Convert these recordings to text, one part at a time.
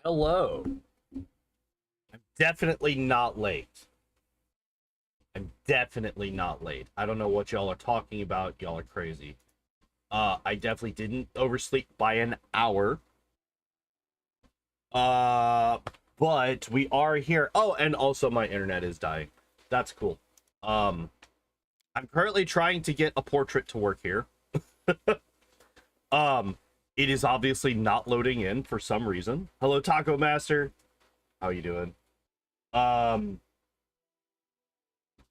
Hello. I'm definitely not late. I'm definitely not late. I don't know what y'all are talking about. Y'all are crazy. I definitely didn't oversleep by an hour. Uh, but we are here. Oh, and also my internet is dying. That's cool. I'm currently trying to get a portrait to work here. Um, it is obviously not loading in for some reason. Hello, Taco Master. How you doing? I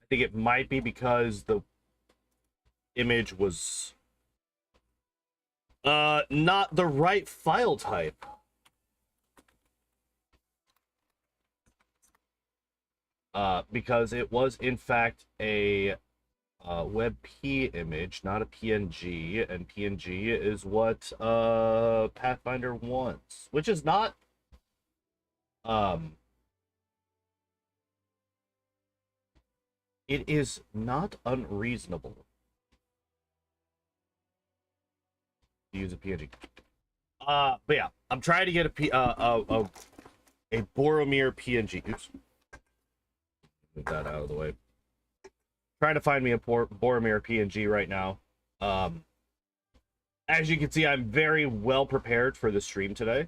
think it might be because the image was not the right file type. Because it was in fact a WebP image, not a PNG, and PNG is what Pathfinder wants, which is not um it is not unreasonable to use a PNG. But yeah, I'm trying to get a Boromir PNG. Oops. Move that out of the way. Trying to find me a Boromir PNG right now. As you can see, I'm very well prepared for the stream today.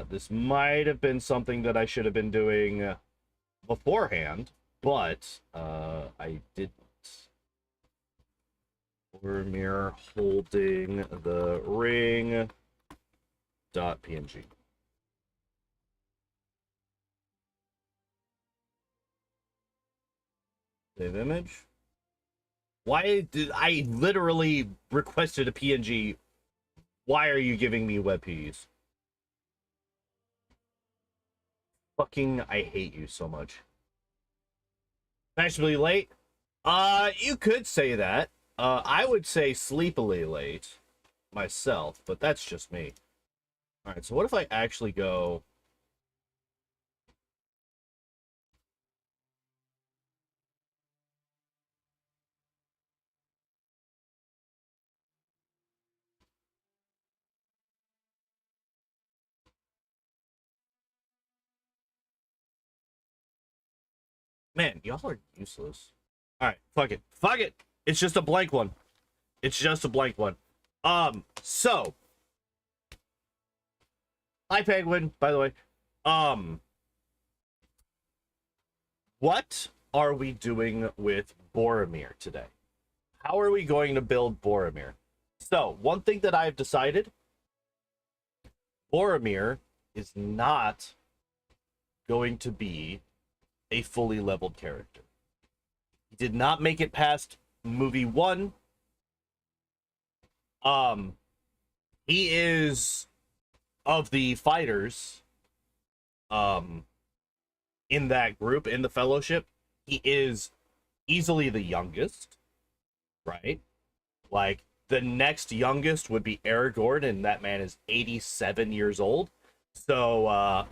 This might have been something that I should have been doing beforehand, but I didn't. Boromir holding the ring. .png. Save image. Why did I literally requested a PNG? Why are you giving me WebPs? Fucking, I hate you so much. Fashionably late? You could say that. I would say sleepily late myself, but that's just me. Alright, so what if I actually go... Man, y'all are useless. Alright, fuck it. Fuck it! It's just a blank one. It's just a blank one. So... Hi, Penguin, by the way. What are we doing with Boromir today? How are we going to build Boromir? So, one thing that I've decided, Boromir is not going to be a fully leveled character. He did not make it past movie 1. He is, of the fighters, in that group, in the Fellowship, he is easily the youngest, right? Like, the next youngest would be Aragorn, and that man is 87 years old. So,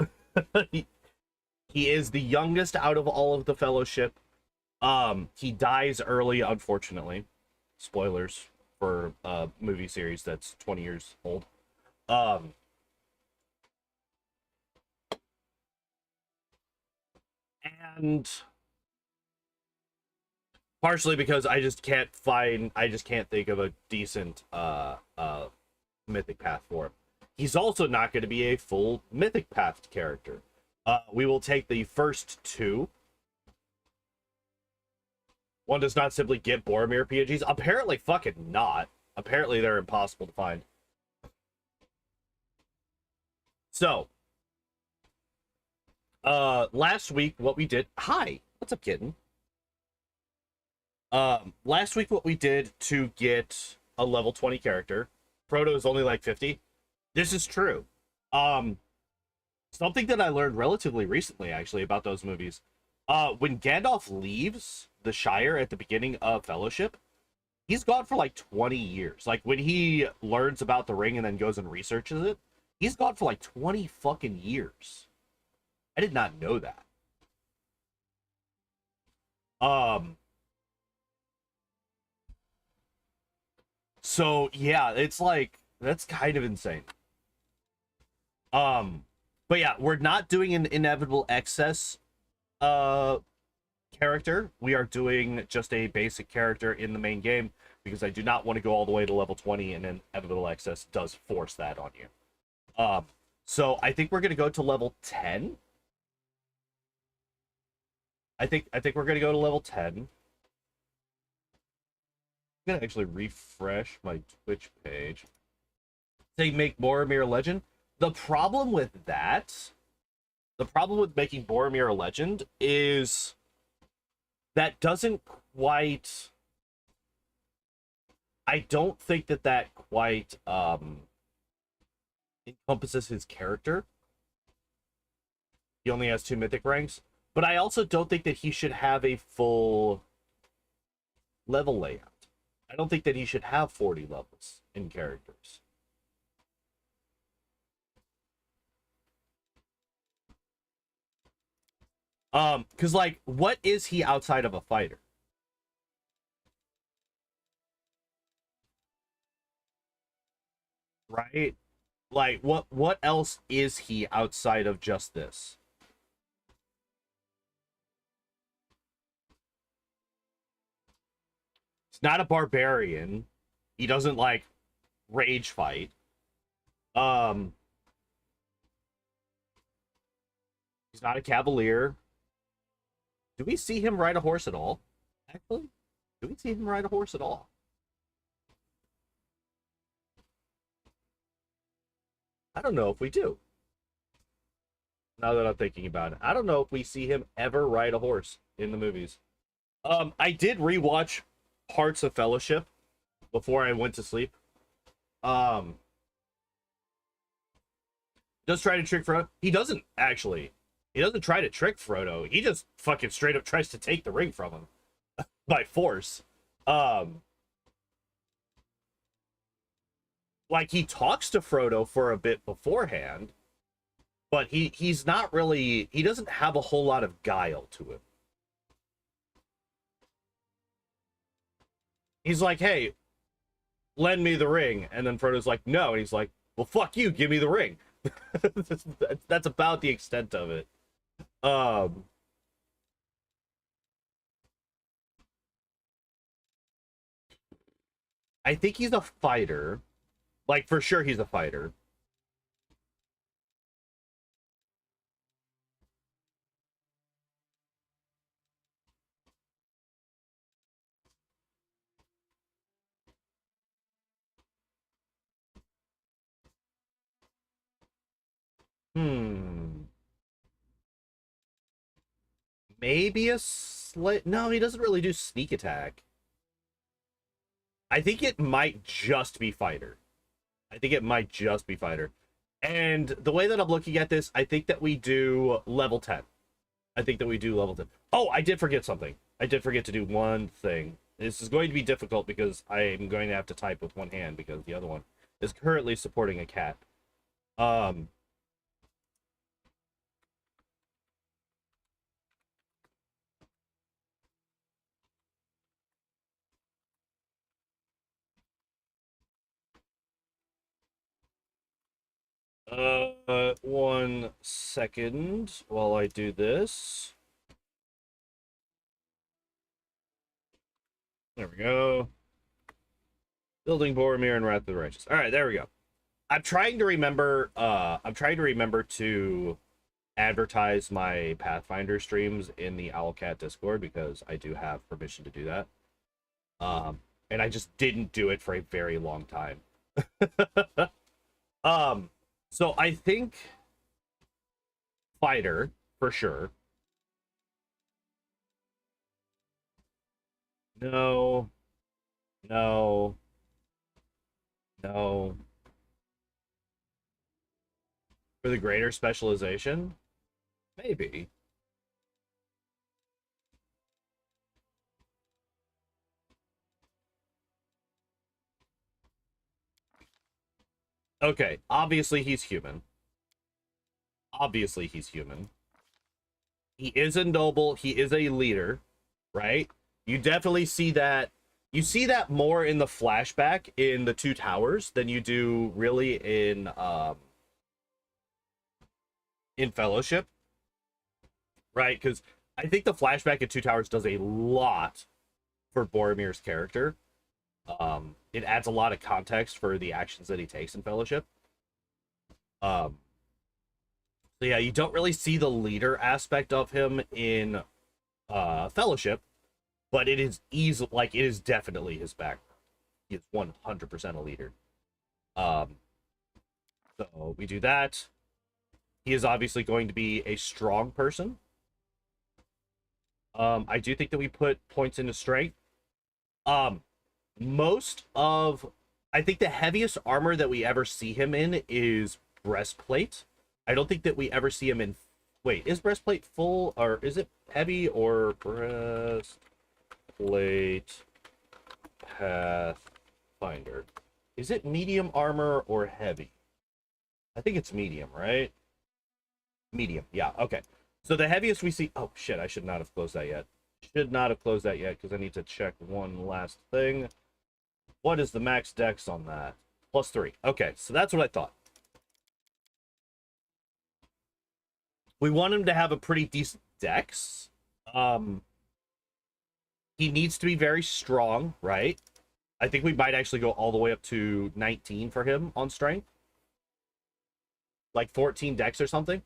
he is the youngest out of all of the Fellowship. He dies early, unfortunately. Spoilers for a movie series that's 20 years old. And partially because I just can't think of a decent mythic path for him. He's also not going to be a full mythic path character. We will take the first two. One does not simply get Boromir PNGs. Apparently fucking not. Apparently they're impossible to find. So, last week what we did... Hi! What's up, kitten? Last week what we did to get a level 20 character, Frodo is only like 50. This is true. Something that I learned relatively recently, actually, about those movies. When Gandalf leaves the Shire at the beginning of Fellowship, he's gone for like 20 years. Like, when he learns about the ring and then goes and researches it, he's gone for like 20 fucking years. I did not know that. So, yeah, it's like, that's kind of insane. Um, but yeah, we're not doing an inevitable excess uh character. We are doing just a basic character in the main game because I do not want to go all the way to level 20, and then inevitable excess does force that on you. So I think we're gonna go to level 10. I think we're gonna go to level 10. I'm gonna actually refresh my Twitch page. Say make Boromir a legend. The problem with that, the problem with making Boromir a legend is that doesn't quite. I don't think that that quite encompasses his character. He only has 2 mythic ranks, but I also don't think that he should have a full level layout. I don't think that he should have 40 levels in characters. Because like, what is he outside of a fighter? Right? Like, what else is he outside of just this? He's not a barbarian. He doesn't like rage fight. Um, he's not a cavalier. Do we see him ride a horse at all? Actually, do we see him ride a horse at all? I don't know if we do. Now that I'm thinking about it, I don't know if we see him ever ride a horse in the movies. I did rewatch parts of Fellowship before I went to sleep. Um, does try to trick Frodo. He doesn't actually. He doesn't try to trick Frodo. He just fucking straight up tries to take the ring from him by force. Um, like he talks to Frodo for a bit beforehand, but he's not really. He doesn't have a whole lot of guile to him. He's like, "Hey, lend me the ring," and then Frodo's like, "No," and he's like, "Well, fuck you, give me the ring." That's about the extent of it. Um, I think he's a fighter. Like for sure, he's a fighter. Hmm. Maybe a slight. No, he doesn't really do sneak attack. I think it might just be fighter. I think it might just be fighter. And the way that I'm looking at this, I think that we do level 10. I think that we do level 10. Oh, I did forget something. I did forget to do one thing. This is going to be difficult because I'm going to have to type with one hand because the other one is currently supporting a cat. Um, 1 second while I do this. There we go. Building Boromir and Wrath of the Righteous. All right, there we go. I'm trying to remember. I'm trying to remember to advertise my Pathfinder streams in the Owlcat Discord because I do have permission to do that. And I just didn't do it for a very long time. um, so I think fighter for sure. No, no, no. For the greater specialization, maybe. Okay, obviously he's human. Obviously he's human. He is a noble. He is a leader, right? You definitely see that. You see that more in the flashback in the Two Towers than you do really in in Fellowship, right? Because I think the flashback at Two Towers does a lot for Boromir's character. It adds a lot of context for the actions that he takes in Fellowship. So yeah, you don't really see the leader aspect of him in Fellowship, but it is easy, like it is definitely his background. He is 100% a leader. So we do that. He is obviously going to be a strong person. I do think that we put points into strength. Most of, I think the heaviest armor that we ever see him in is breastplate. I don't think that we ever see him in. Wait, is breastplate full, or is it heavy, or breastplate Pathfinder? Is it medium armor or heavy? I think it's medium, right? Medium, yeah, okay. So the heaviest we see. Oh shit! I should not have closed that yet. Should not have closed that yet because I need to check one last thing. What is the max dex on that? +3. Okay, so that's what I thought. We want him to have a pretty decent dex. He needs to be very strong, right? I think we might actually go all the way up to 19 for him on strength. Like 14 dex or something.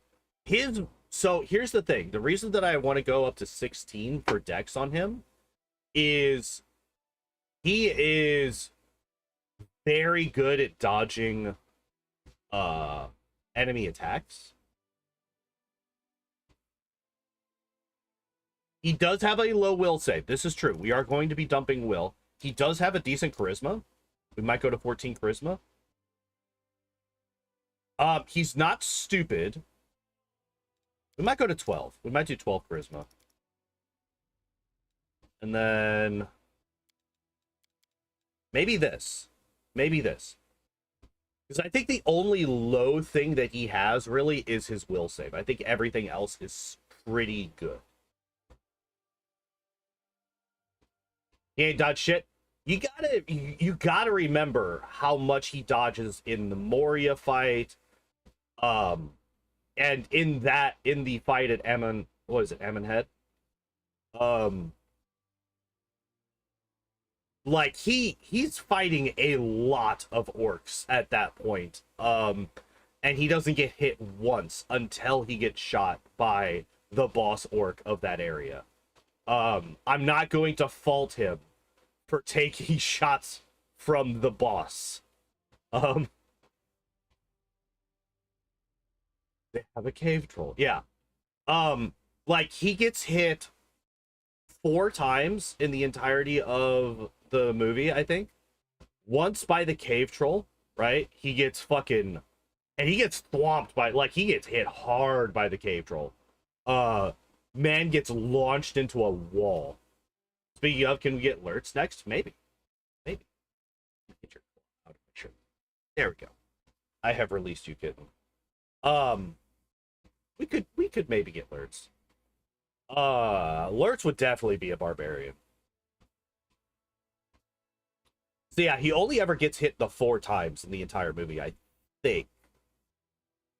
So here's the thing. The reason that I want to go up to 16 for dex on him is he is very good at dodging enemy attacks. He does have a low will save. This is true. We are going to be dumping will. He does have a decent charisma. We might go to 14 charisma. He's not stupid. We might go to 12. We might do 12 charisma. And then maybe this. Maybe this. Because I think the only low thing that he has really is his will save. I think everything else is pretty good. He ain't dodged shit. You gotta remember how much he dodges in the Moria fight. And in the fight at Ammon, what is it, Ammonhead? Like he's fighting a lot of orcs at that point. And he doesn't get hit once until he gets shot by the boss orc of that area. I'm not going to fault him for taking shots from the boss. They have a cave troll. Yeah. Like he gets hit 4 times in the entirety of the movie, I think. Once by the cave troll, right? He gets fucking, and he gets thwomped by, like, he gets hit hard by the cave troll. Man gets launched into a wall. Speaking of, can we get alerts next? Maybe. Maybe. Get your out of my shirt. There we go. I have released you, kitten. We could maybe get alerts. Alerts would definitely be a barbarian. So yeah, he only ever gets hit the 4 times in the entire movie, I think.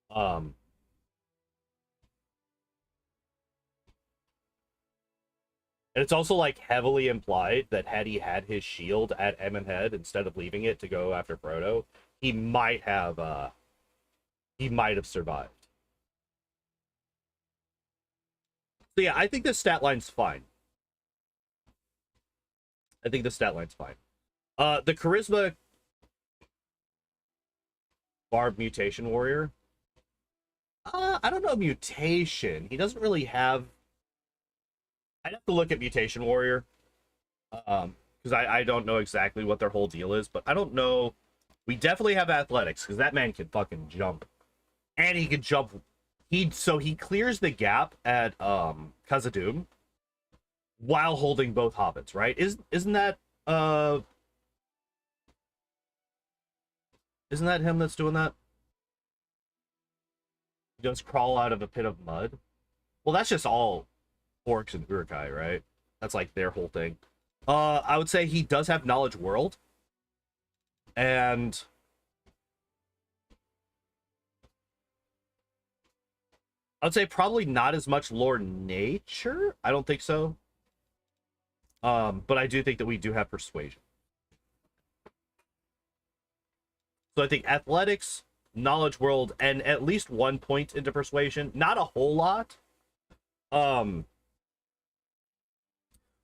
And it's also like heavily implied that had he had his shield at Emmonhead instead of leaving it to go after Frodo, he might have survived. So yeah, I think the stat line's fine. The charisma Barb mutation warrior. I don't know mutation. He doesn't really have. I'd have to look at mutation warrior. Because I don't know exactly what their whole deal is, but I don't know. We definitely have athletics because that man can fucking jump, and he can jump. He clears the gap at Khazad-dûm while holding both hobbits, right? Isn't that him that's doing that? He goes crawl out of a pit of mud. Well, that's just all orcs and Uruk-hai, right? That's like their whole thing. I would say he does have knowledge world, and I'd say probably not as much lore nature. I don't think so. But I do think that we do have persuasion. So I think athletics, knowledge world, and at least 1 point into persuasion. Not a whole lot. But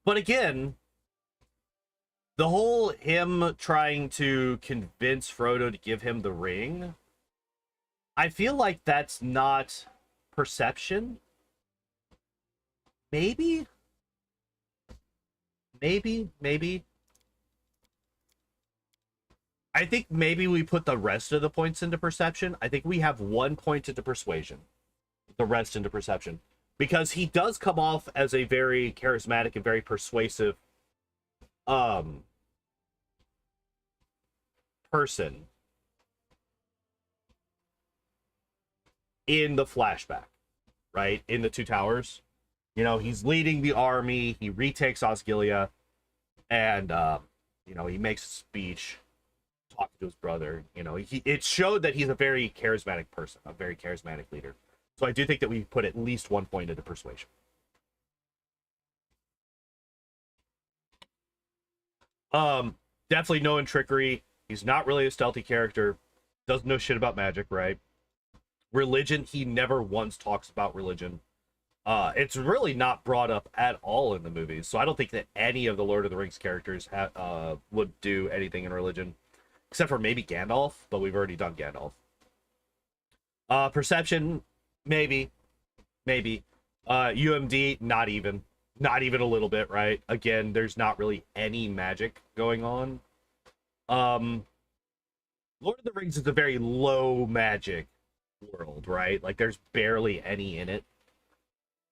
again, the whole him trying to convince Frodo to give him the ring, I feel like that's not perception. Maybe. I think maybe we put the rest of the points into perception. I think we have 1 point into persuasion, the rest into perception, because he does come off as a very charismatic and very persuasive person in the flashback, right? In the Two Towers. You know, he's leading the army, he retakes Osgiliath, and you know, he makes a speech talking to his brother. You know, it showed that he's a very charismatic person, a very charismatic leader. So I do think that we put at least 1 point into persuasion. Definitely knowing trickery. He's not really a stealthy character. Doesn't know shit about magic, right? Religion, he never once talks about religion. It's really not brought up at all in the movies, so I don't think that any of the Lord of the Rings characters would do anything in religion, except for maybe Gandalf, but we've already done Gandalf. Perception, maybe. UMD, not even a little bit, right? Again, there's not really any magic going on. Lord of the Rings is a very low magic world, right? Like, there's barely any in it,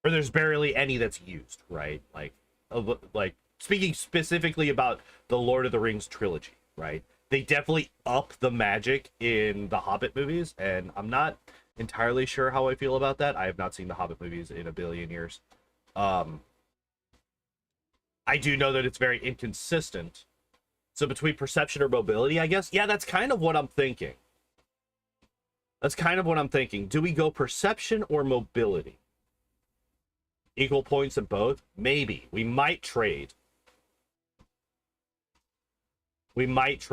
or there's barely any that's used, right? Like speaking specifically about the Lord of the Rings trilogy, right? They definitely up the magic in the Hobbit movies, and I'm not entirely sure how I feel about that. I have not seen the Hobbit movies in a billion years. I do know that it's very inconsistent. So between perception or mobility, I guess, yeah, that's kind of what I'm thinking. Do we go perception or mobility? Equal points in both? Maybe. We might trade. We might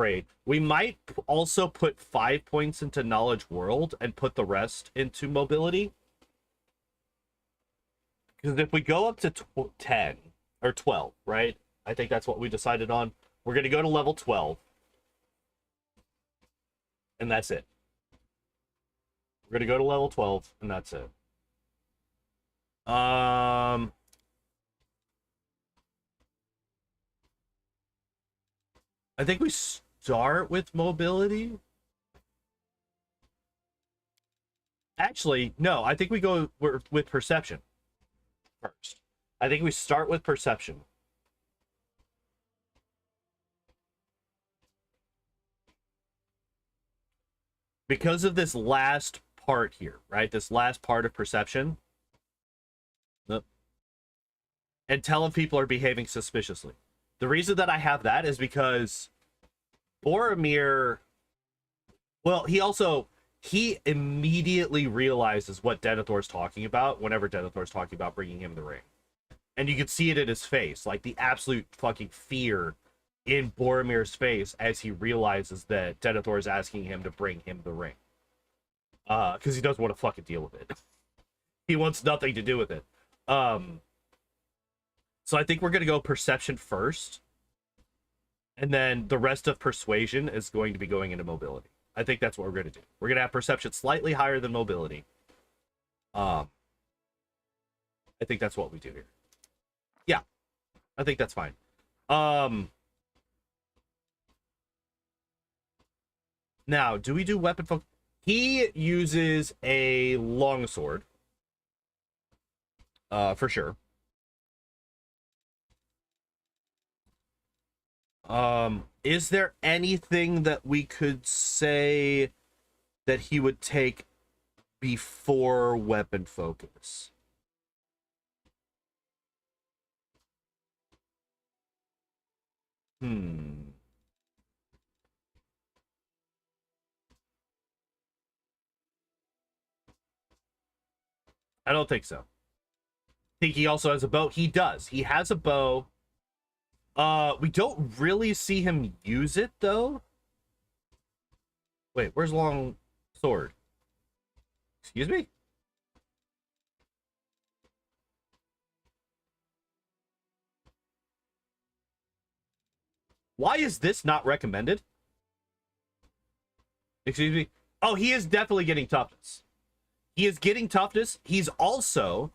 also put 5 points into knowledge world and put the rest into mobility. Because if we go up to 10 or 12, right? I think that's what we decided on. We're going to go to level 12. And that's it. We're going to go to level 12, and that's it. I think we start with mobility. Actually, no, I think we go with perception first. I think we start with perception. Because of this last part here, right? This last part of perception. And tell if people are behaving suspiciously. The reason that I have that is because Boromir, well, he immediately realizes what Denethor's talking about whenever Denethor's talking about bringing him the ring. And you can see it in his face, like the absolute fucking fear in Boromir's face as he realizes that Denethor is asking him to bring him the ring. Because he doesn't want to fucking deal with it. He wants nothing to do with it. So I think we're going to go perception first. And then the rest of persuasion is going to be going into mobility. I think that's what we're going to do. We're going to have perception slightly higher than mobility. I think that's what we do here. Yeah, I think that's fine. Now, do we do weapon focus? He uses a longsword. For sure. Is there anything that we could say that he would take before weapon focus? I don't think so. I think he also has a bow. He does. He has a bow. We don't really see him use it, though. Wait, where's long sword? Excuse me? Why is this not recommended? Excuse me? Oh, he is definitely getting toughness. He is getting toughness. He's also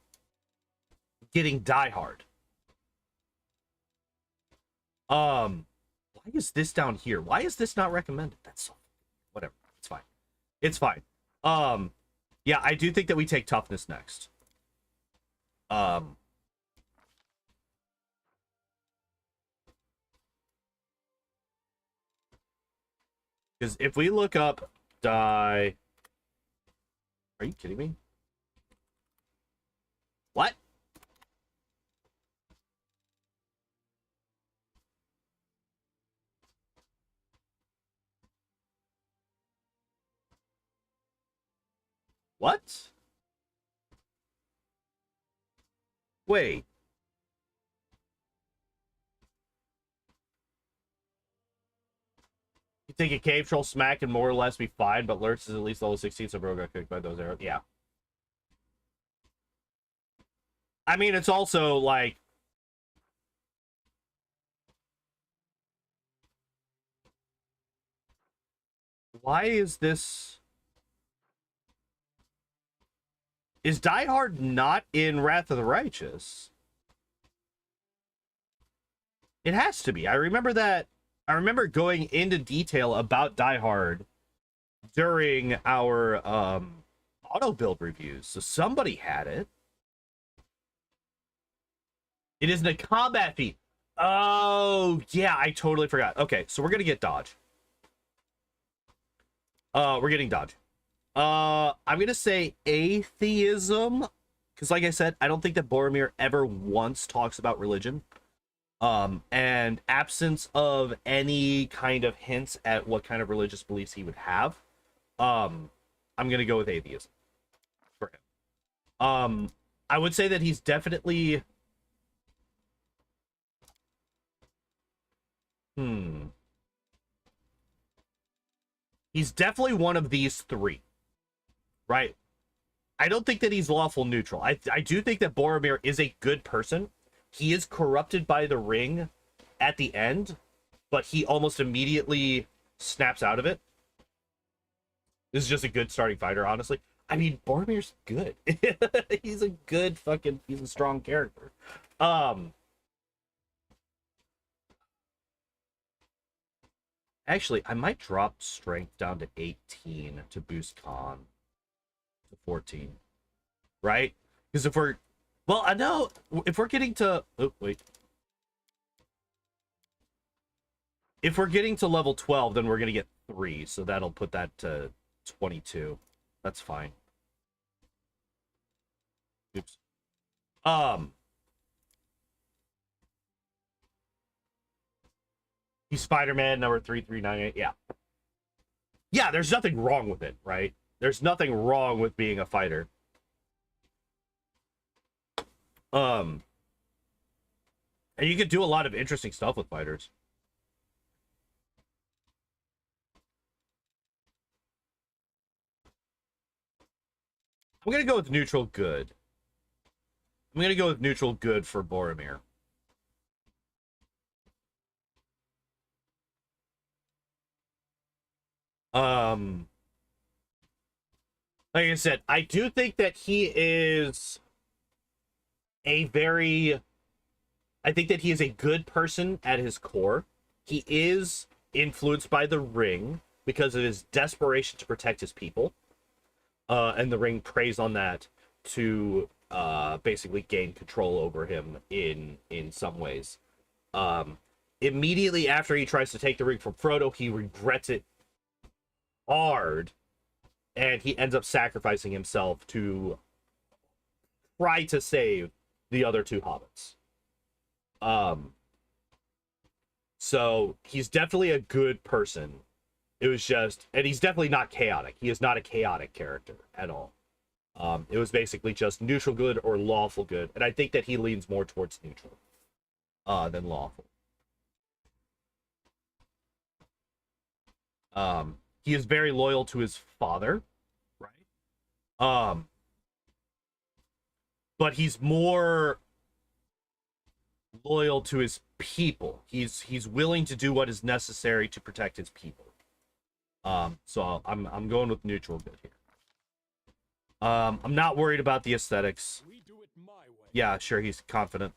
getting die hard. Why is this down here? Why is this not recommended? That's so... Whatever. It's fine. It's fine. Yeah, I do think that we take toughness next. Because if we look up die... Are you kidding me? What? What? Wait. You take a cave troll smack and more or less be fine, but Lurtz is at least level 16, so bro got kicked by those arrows. Yeah. I mean, it's also like... Why is this... Is Die Hard not in Wrath of the Righteous? It has to be. I remember that. I remember going into detail about Die Hard during our auto build reviews. So somebody had it. It isn't a combat feat. Oh, yeah, I totally forgot. Okay, so we're going to get dodge. We're getting dodge. I'm gonna say atheism, because like I said, I don't think that Boromir ever once talks about religion. And absence of any kind of hints at what kind of religious beliefs he would have. I'm gonna go with atheism for him. I would say that he's definitely... He's definitely one of these three. Right? I don't think that he's lawful neutral. I do think that Boromir is a good person. He is corrupted by the ring at the end, but he almost immediately snaps out of it. This is just a good starting fighter, honestly. I mean, Boromir's good. He's a good fucking... He's a strong character. Actually, I might drop strength down to 18 to boost con. 14, right? Because if we're... Well, I know if we're getting to... Oh, wait. If we're getting to level 12, then we're going to get 3. So that'll put that to 22. That's fine. Oops. He's Spider-Man number 3398. Yeah. Yeah, there's nothing wrong with it, right? There's nothing wrong with being a fighter. And you can do a lot of interesting stuff with fighters. I'm going to go with neutral good. I'm going to go with neutral good for Boromir. Like I said, I do think that he is a very... I think that he is a good person at his core. He is influenced by the ring because of his desperation to protect his people. And the ring preys on that to basically gain control over him in some ways. Immediately after he tries to take the ring from Frodo, he regrets it hard. And he ends up sacrificing himself to try to save the other two hobbits. So he's definitely a good person. It was just... And he's definitely not chaotic. He is not a chaotic character at all. It was basically just neutral good or lawful good, and I think that he leans more towards neutral than lawful. He is very loyal to his father, right? But he's more loyal to his people. He's willing to do what is necessary to protect his people. So I'm going with neutral good here. I'm not worried about the aesthetics. We do it my way. Yeah, sure, he's confident.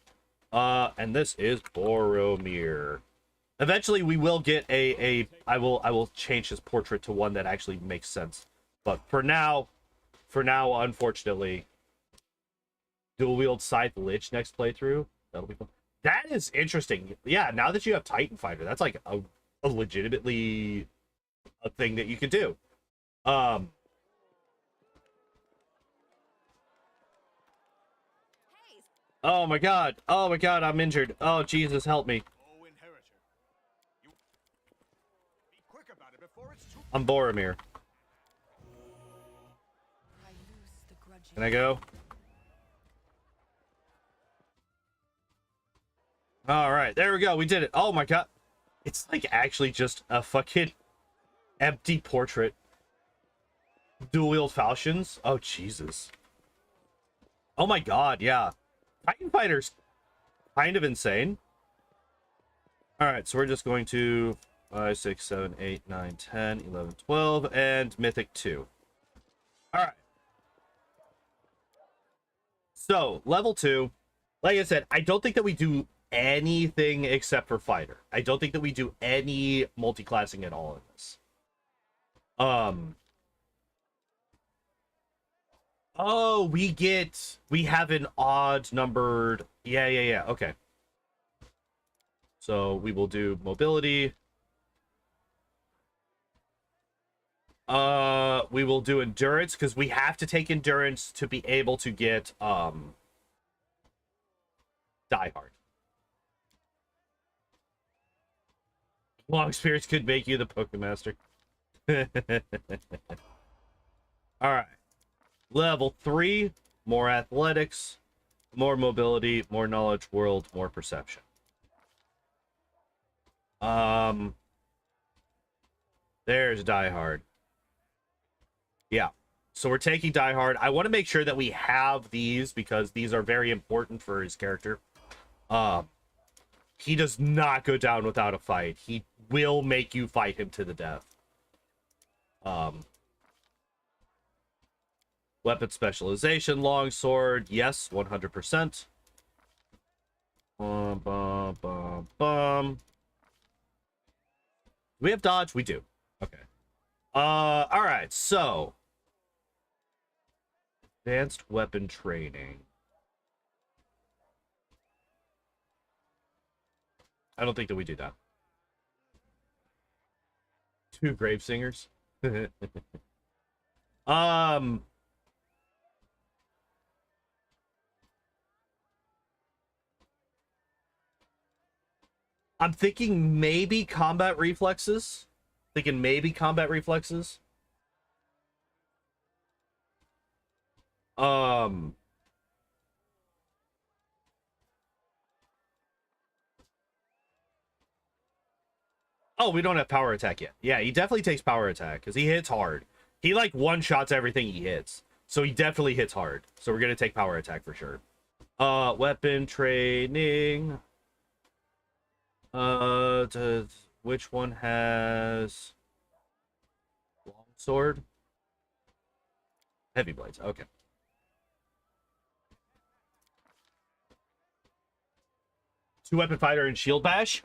And this is Boromir. Eventually, we will get I will change his portrait to one that actually makes sense. But for now, unfortunately, dual wield Scythe Lich next playthrough. That'll be fun. That is interesting. Yeah, now that you have Titan Fighter, that's like a legitimately a thing that you can do. Oh my god. Oh my god, I'm injured. Oh Jesus, help me. Oh, inheritor. You be quick about it before it's too. I'm Boromir. Can I go? All right, there we go. We did it. Oh my god. It's like actually just a fucking empty portrait. Dual wield falchions. Oh Jesus. Oh my god, yeah. Titan Fighter's kind of insane. All right, so we're just going to 5, 6, 7, 8, 9, 10, 11, 12, and Mythic 2. All right. So, level 2. Like I said, I don't think that we do anything except for fighter. I don't think that we do any multi-classing at all in this. Oh, we have an odd numbered. Yeah. Okay. So we will do mobility. We will do endurance because we have to take endurance to be able to get Die Hard. Long experience could make you the Pokemaster. All right. Level 3, more athletics, more mobility, more knowledge world, more perception. There's Die Hard. Yeah. So we're taking Die Hard. I want to make sure that we have these because these are very important for his character. He does not go down without a fight. He will make you fight him to the death. Weapon specialization, longsword, yes, 100%. Do we have dodge? We do. Okay. All right. So, advanced weapon training. I don't think that we do that. 2 grave singers. I'm thinking maybe combat reflexes. Thinking maybe combat reflexes. Oh, we don't have power attack yet. Yeah, he definitely takes power attack because he hits hard. He like one-shots everything he hits. So he definitely hits hard. So we're gonna take power attack for sure. Weapon training. Which one has longsword? Heavy blades. Okay. Two weapon fighter and shield bash.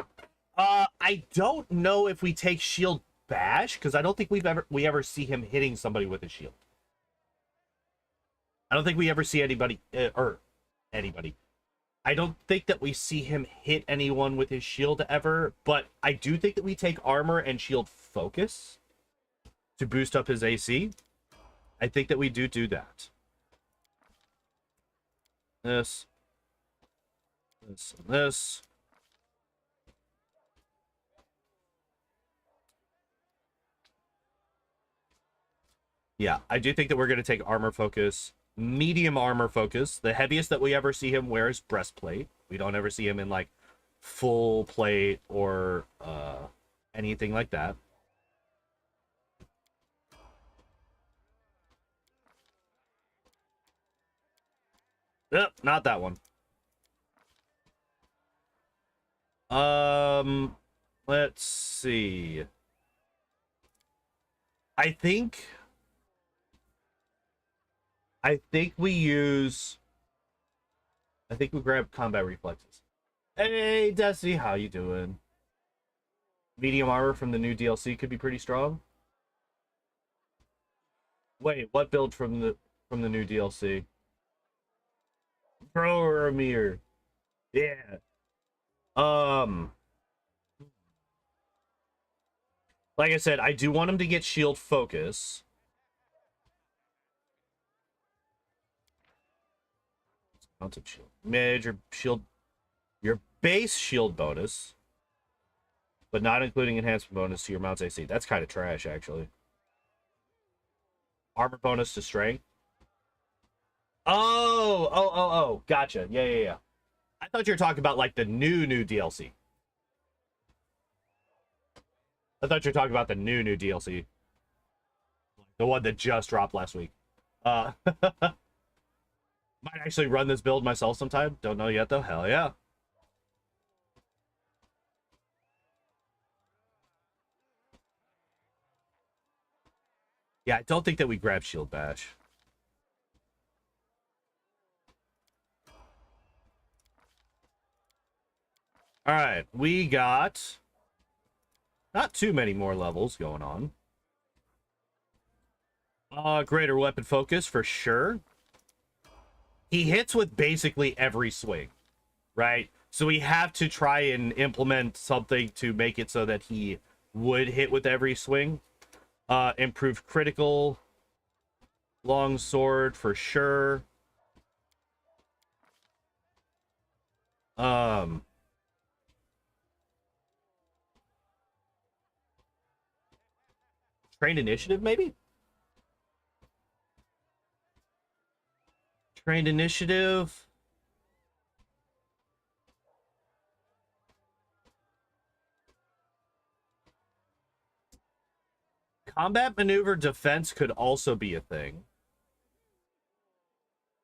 I don't know if we take shield bash because I don't think we ever see him hitting somebody with a shield. I don't think we ever see anybody or anybody. I don't think that we see him hit anyone with his shield ever, but I do think that we take armor and shield focus to boost up his AC. I think that we do that. This, and this. Yeah, I do think that we're going to take armor focus. medium armor focus. The heaviest that we ever see him wear is breastplate. We don't ever see him in like full plate or anything like that. Yep, not that one. Let's see. I think we use. I think we grab combat reflexes. Hey, Destiny, how you doing? Medium armor from the new DLC could be pretty strong. Wait, what build from the new DLC? Boromir. Yeah. Like I said, I do want him to get shield focus. Mounted shield. Major shield. Your base shield bonus, but not including enhancement bonus to your mount's AC. That's kind of trash, actually. Armor bonus to strength. Oh. Gotcha. Yeah. I thought you were talking about like the new DLC. I thought you were talking about the new DLC. The one that just dropped last week. Might actually run this build myself sometime. Don't know yet though. Hell yeah. Yeah, I don't think that we grab Shield Bash. All right, we got not too many more levels going on. Greater weapon focus for sure. He hits with basically every swing, right? So we have to try and implement something to make it so that he would hit with every swing. Improved critical. Long sword for sure. Trained initiative, maybe? Trained initiative. Combat maneuver defense could also be a thing.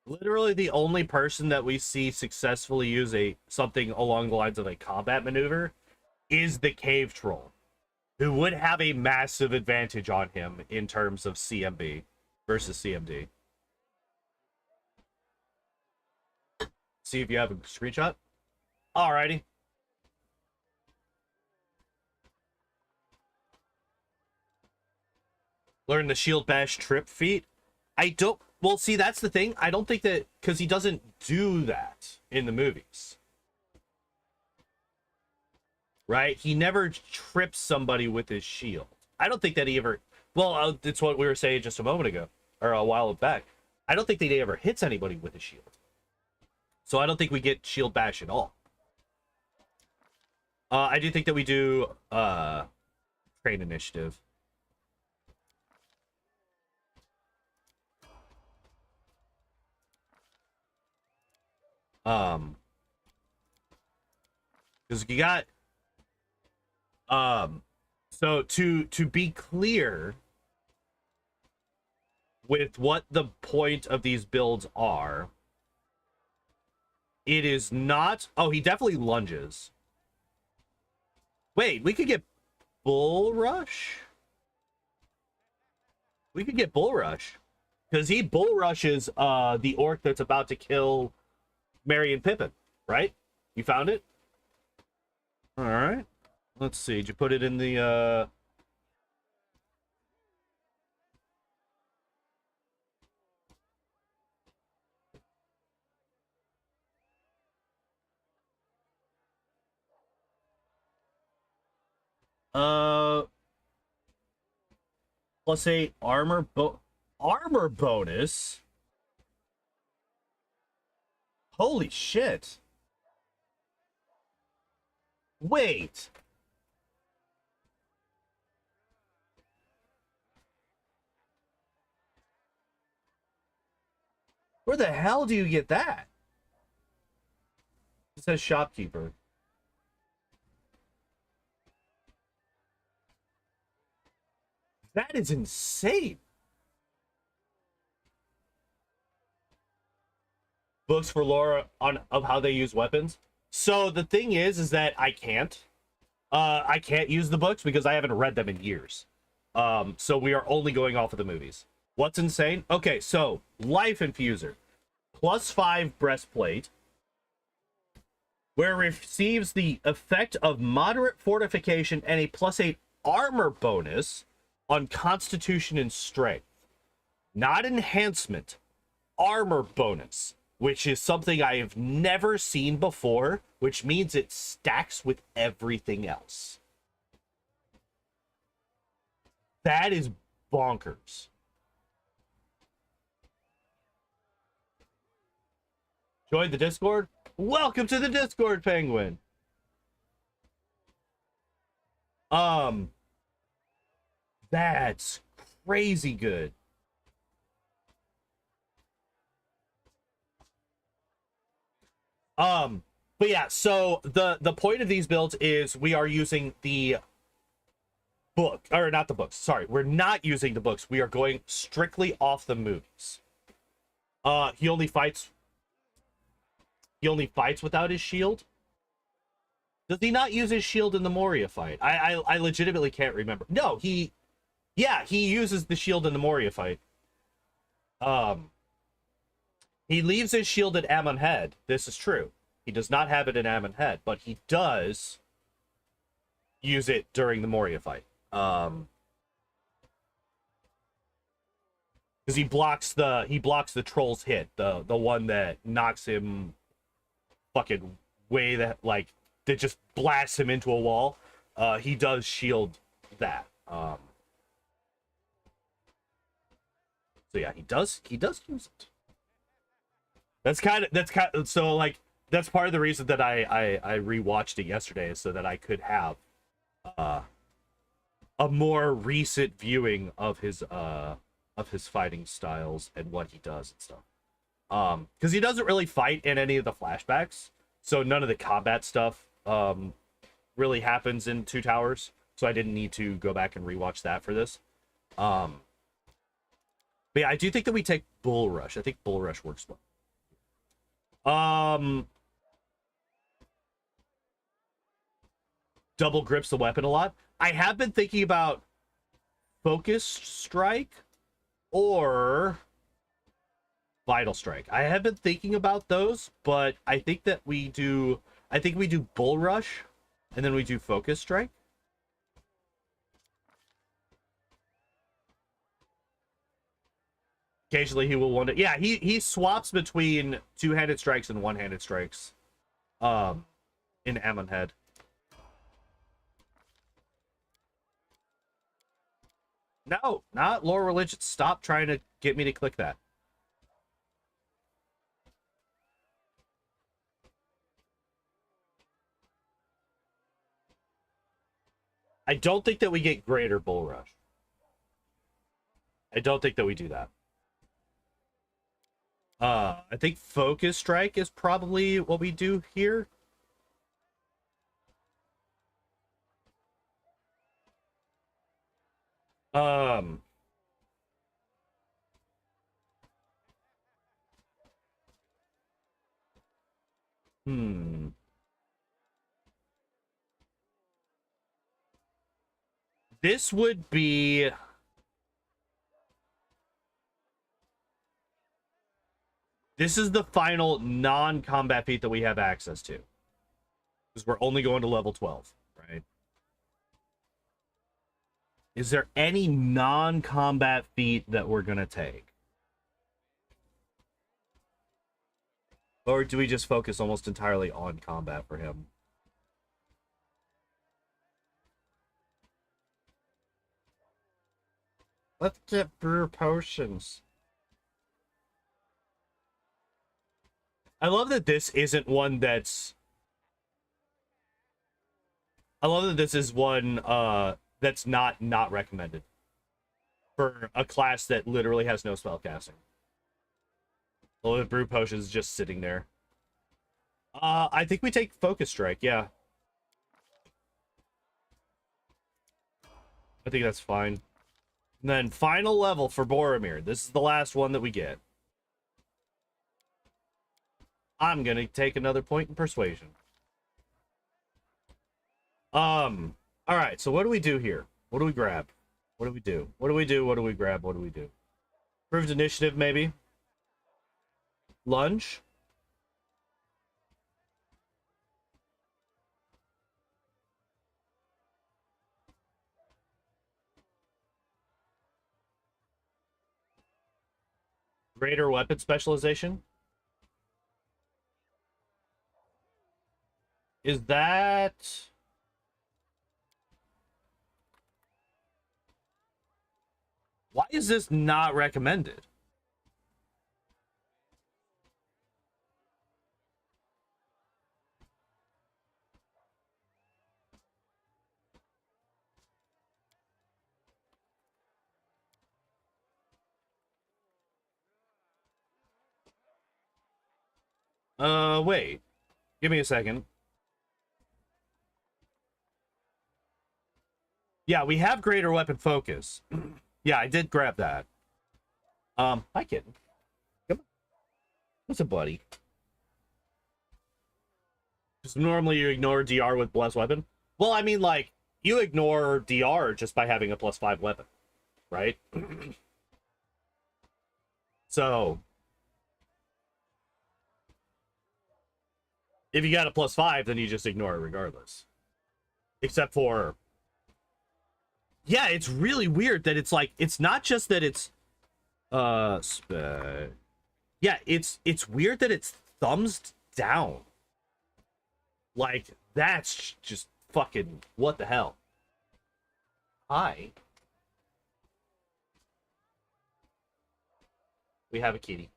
Literally the only person that we see successfully use something along the lines of a combat maneuver is the cave troll, who would have a massive advantage on him in terms of CMB versus CMD. See if you have a screenshot. Alrighty. Learn the shield bash trip feat. I don't. Well, see, that's the thing. I don't think that because he doesn't do that in the movies, right? He never trips somebody with his shield. I don't think that he ever. Well, it's what we were saying just a moment ago or a while back. I don't think that he ever hits anybody with his shield. So I don't think we get shield bash at all. I do think that we do train initiative. Because you got so to be clear with what the point of these builds are, it is not. Oh, he definitely lunges. Wait, we could get Bull Rush. We could get Bull Rush because he Bull Rushes the orc that's about to kill Merry and Pippin, right? You found it? All right. Let's see. Did you put it in the let's say armor bonus. Holy shit. Wait. Where the hell do you get that? It says shopkeeper. That is insane. Books for lore on of how they use weapons. So the thing is that I can't use the books because I haven't read them in years. So we are only going off of the movies. What's insane? Okay, so life infuser, +5 breastplate, where it receives the effect of moderate fortification and a +8 armor bonus on constitution and strength. Not enhancement, armor bonus, which is something I have never seen before, which means it stacks with everything else. That is bonkers. Join the Discord? Welcome to the Discord, Penguin. That's crazy good. But yeah, so the point of these builds is we are using the book, or not the books, sorry, we're not using the books. We are going strictly off the movies. He only fights without his shield. Does he not use his shield in the Moria fight? I legitimately can't remember. No, he uses the shield in the Moria fight. He leaves his shield at Ammon Head. This is true. He does not have it in Ammon Head, but he does use it during the Moria fight. Because he blocks the troll's hit, the one that knocks him fucking way that just blasts him into a wall. He does shield that. So yeah, he does use it. That's part of the reason that I rewatched it yesterday, is so that I could have a more recent viewing of his fighting styles and what he does and stuff. Because he doesn't really fight in any of the flashbacks, so none of the combat stuff really happens in Two Towers. So I didn't need to go back and rewatch that for this. But yeah, I do think that we take Bull Rush. I think Bull Rush works well. Double grips the weapon a lot. I have been thinking about Focus Strike or Vital Strike. I have been thinking about those, but I think that we do Bull Rush and then we do Focus Strike. Occasionally he will want to, yeah, he swaps between two-handed strikes and one-handed strikes in Ammon Head. No, not lore religion. Stop trying to get me to click that. I don't think that we get greater Bull Rush. I don't think that we do that. I think Focus Strike is probably what we do here. This would be... This is the final non-combat feat that we have access to. Because we're only going to level 12, right? Is there any non-combat feat that we're going to take? Or do we just focus almost entirely on combat for him? Let's get brew potions. I love that this isn't one that's... I love that this is one that's not recommended for a class that literally has no spell casting. Well, the brew potion is just sitting there. I think we take focus strike. Yeah, I think that's fine. And then final level for Boromir. This is the last one that we get. I'm gonna take another point in persuasion. All right, so what do we do here? What do we grab? What do we do? What do we do? What do we grab? What do we do? Improved initiative, maybe? Lunge? Greater weapon specialization? Is that... Why is this not recommended? Wait. Give me a second. Yeah, we have greater weapon focus. Yeah, I did grab that. Hi, kitten. Come on. What's up, buddy? Because normally you ignore DR with blessed weapon. Well, I mean, like, you ignore DR just by having a +5 weapon, right? So, if you got a +5, then you just ignore it regardless. Except for... Yeah, it's really weird that it's like, it's not just that it's... Yeah, it's weird that it's thumbs down. Like, that's just fucking... What the hell? Hi. We have a kitty.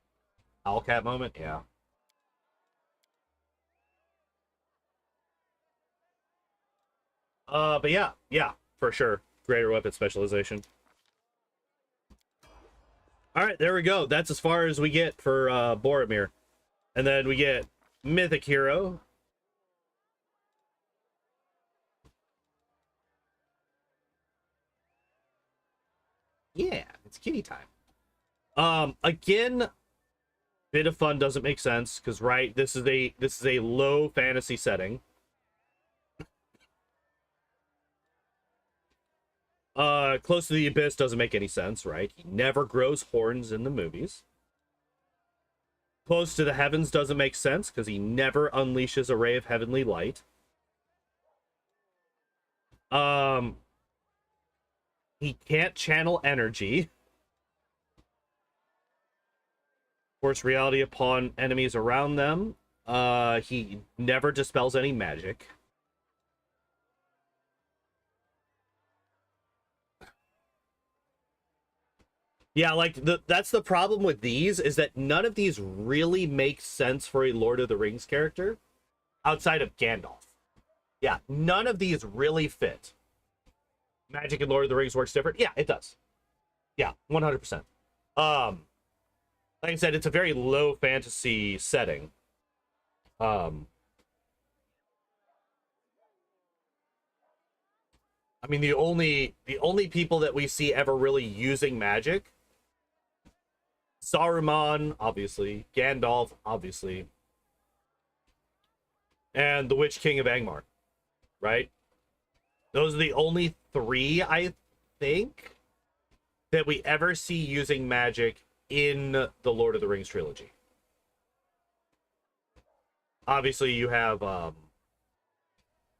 Owl cat moment? Yeah. But yeah, for sure. Greater weapon specialization. All right, there we go. That's as far as we get for Boromir. And then we get Mythic Hero. Yeah, it's kitty time. Again, bit of fun doesn't make sense because right, this is a low fantasy setting. Close to the Abyss doesn't make any sense, right? He never grows horns in the movies. Close to the Heavens doesn't make sense because he never unleashes a ray of heavenly light. He can't channel energy. Force reality upon enemies around them. He never dispels any magic. Yeah, like that's the problem with these is that none of these really make sense for a Lord of the Rings character outside of Gandalf. Yeah, none of these really fit. Magic in Lord of the Rings works different. Yeah, it does. Yeah, 100%. Like I said, it's a very low fantasy setting. I mean, the only people that we see ever really using magic, Saruman, obviously, Gandalf, obviously, and the Witch King of Angmar, right? Those are the only three, I think, that we ever see using magic in the Lord of the Rings trilogy. Obviously, you have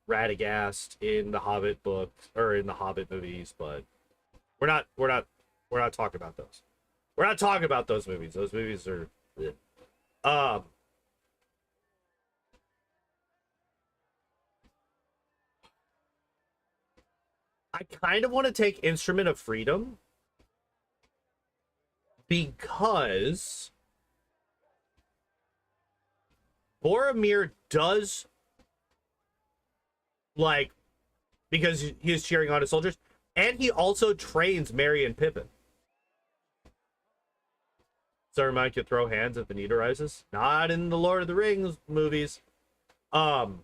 Radagast in the Hobbit book or in the Hobbit movies, but we're not talking about those. We're not talking about those movies. Those movies are I kind of want to take Instrument of Freedom because Boromir does, like, because he is cheering on his soldiers, and he also trains Merry and Pippin. Saruman could throw hands if the need arises. Not in the Lord of the Rings movies. Um,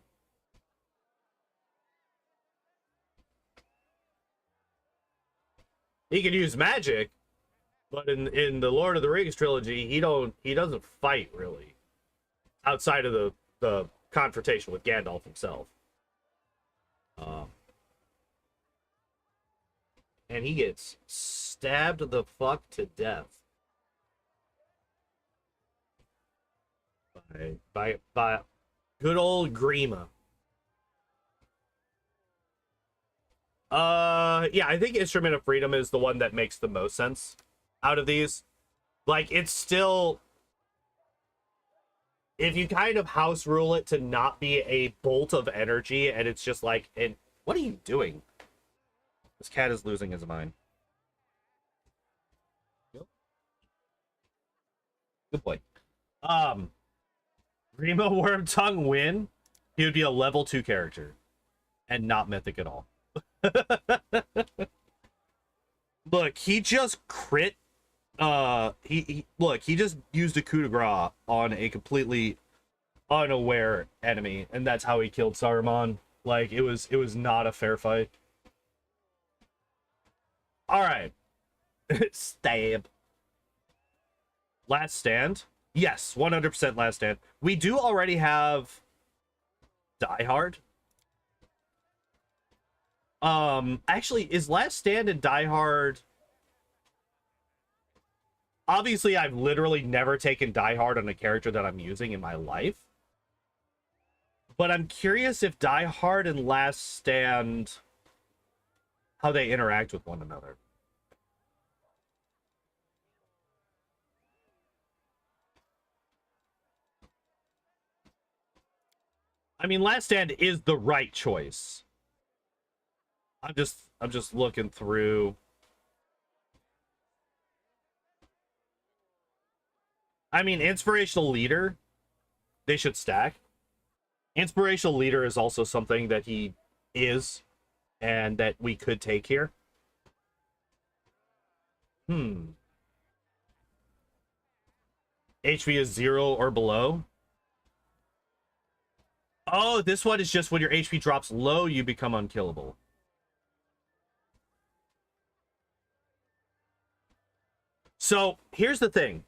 he could use magic, but in the Lord of the Rings trilogy, he doesn't fight really outside of the confrontation with Gandalf himself. Um, and he gets stabbed the fuck to death by good old Grima. Yeah, I think Instrument of Freedom is the one that makes the most sense out of these. Like, it's still, if you kind of house rule it to not be a bolt of energy, and it's just like, and what are you doing? This cat is losing his mind. Good boy. Grima Wormtongue win, he would be a level 2 character and not mythic at all. Look, he just crit. He just used a coup de grace on a completely unaware enemy, and that's how he killed Saruman. Like, it was not a fair fight. All right. Stab. Last stand. Yes, 100% last stand. We do already have Die Hard. Actually, is Last Stand and Die Hard... Obviously, I've literally never taken Die Hard on a character that I'm using in my life. But I'm curious if Die Hard and Last Stand, how they interact with one another. I mean, Last Stand is the right choice. I'm just looking through. I mean, Inspirational Leader, they should stack. Inspirational Leader is also something that he is and that we could take here. HP is 0 or below. Oh, this one is just when your HP drops low, you become unkillable. So, here's the thing.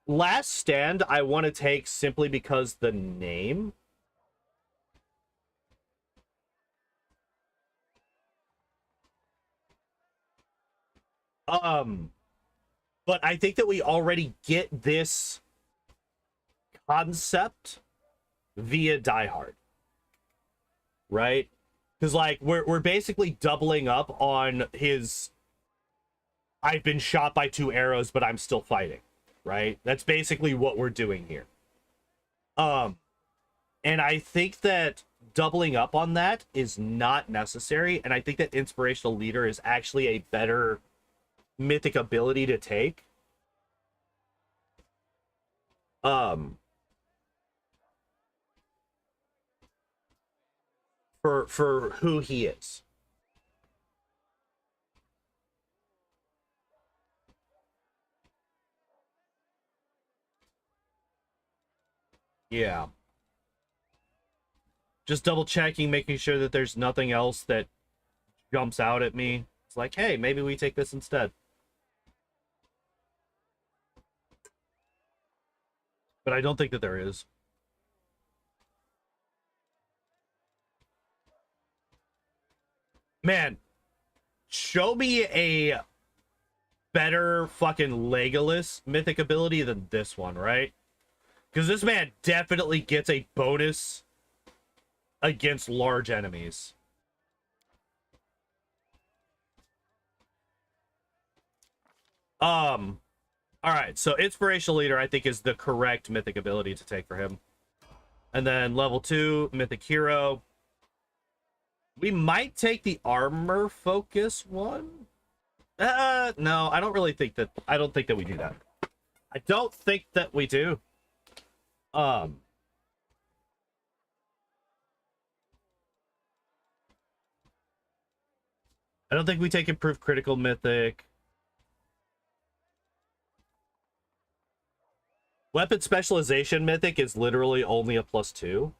Last Stand, I want to take simply because the name. But I think that we already get this concept via Die Hard, right? Because like we're basically doubling up on his I've been shot by 2 arrows, but I'm still fighting, right? That's basically what we're doing here. And I think that doubling up on that is not necessary, and I think that Inspirational Leader is actually a better mythic ability to take. For who he is. Yeah. Just double checking, making sure that there's nothing else that jumps out at me. It's like, hey, maybe we take this instead. But I don't think that there is. Man, show me a better fucking Legolas mythic ability than this one, right? Because this man definitely gets a bonus against large enemies. All right, so Inspirational Leader, I think, is the correct mythic ability to take for him. And then level 2, Mythic Hero. We might take the Armor Focus one. No, I don't really think that. I don't think that we do that. I don't think that we do. I don't think we take Improved Critical Mythic. Weapon specialization mythic is literally only a +2.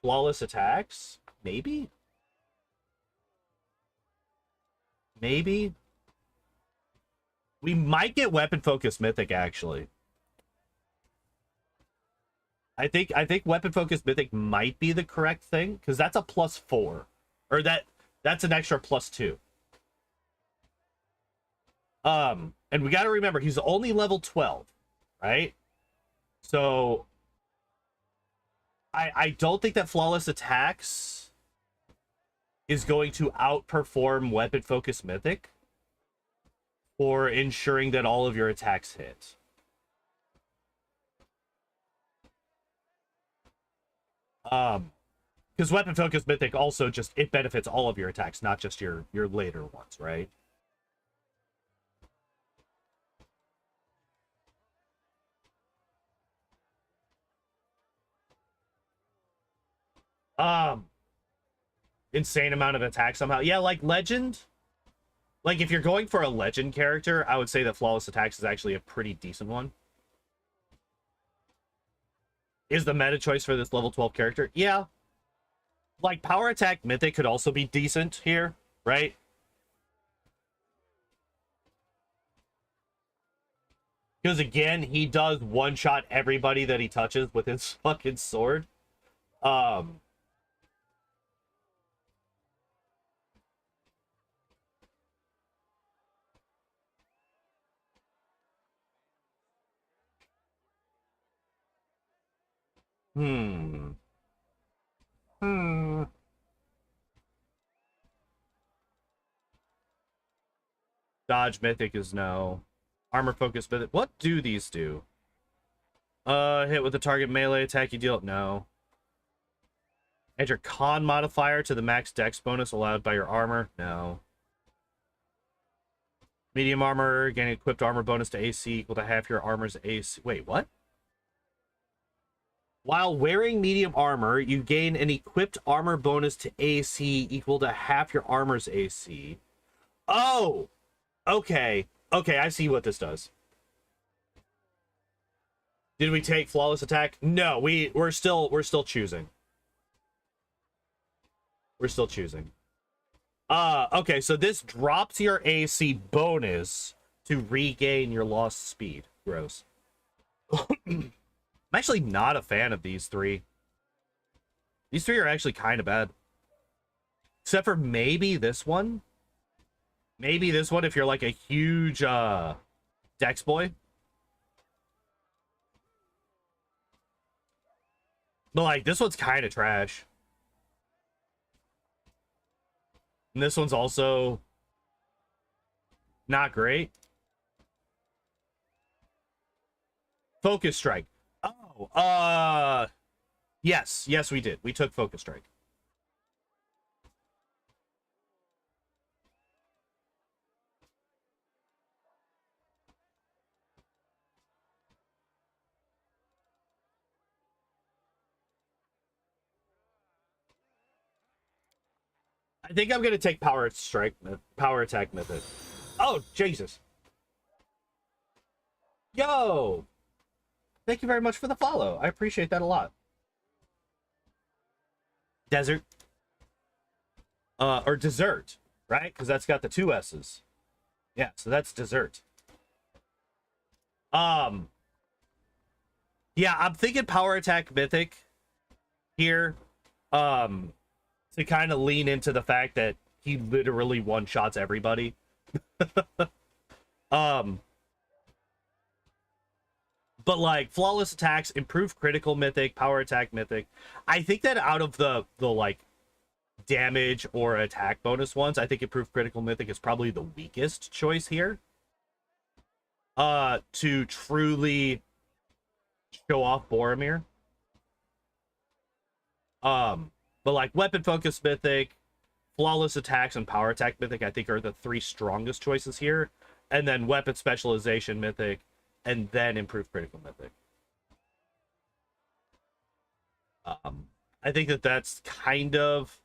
Flawless attacks? Maybe? Maybe? We might get weapon focused mythic, actually. I think weapon focused mythic might be the correct thing, because that's a +4. Or that's an extra +2. And we gotta remember he's only level 12, right? So I don't think that flawless attacks is going to outperform weapon focused mythic for ensuring that all of your attacks hit. Because weapon focused mythic also just it benefits all of your attacks, not just your later ones, right? Insane amount of attack somehow. Yeah, like legend. Like if you're going for a legend character, I would say that flawless attacks is actually a pretty decent one. Is the meta choice for this level 12 character? Yeah. Like power attack mythic could also be decent here, right? Because again, he does one-shot everybody that he touches with his fucking sword. Hmm. Dodge mythic is no. Armor focus mythic. What do these do? Hit with the target melee attack you deal. No. Add your con modifier to the max dex bonus allowed by your armor. No. Medium armor, gain equipped armor bonus to AC equal to half your armor's AC. Wait, what? While wearing medium armor, you gain an equipped armor bonus to AC equal to half your armor's AC. Oh! Okay. Okay, I see what this does. Did we take flawless attack? No, we're still choosing. We're still choosing. Okay, so this drops your AC bonus to regain your lost speed. Gross. I'm actually not a fan of these three. These three are actually kind of bad. Except for maybe this one. Maybe this one if you're like a huge Dex boy. But like this one's kind of trash. And this one's also not great. Focus strike. Oh, yes, we did. We took focus strike. I think I'm gonna take power attack method. Oh, Jesus. Yo! Thank you very much for the follow. I appreciate that a lot. Desert. Or dessert, right? Because that's got the 2 S's. Yeah, so that's dessert. Yeah, I'm thinking power attack mythic here. To kind of lean into the fact that he literally one-shots everybody. But like flawless attacks, improved critical mythic, power attack mythic. I think that out of the like damage or attack bonus ones, I think improved critical mythic is probably the weakest choice here. To truly show off Boromir. But like weapon focus mythic, flawless attacks, and power attack mythic, I think are the 3 strongest choices here. And then weapon specialization mythic, and then improved critical mythic. I think that that's kind of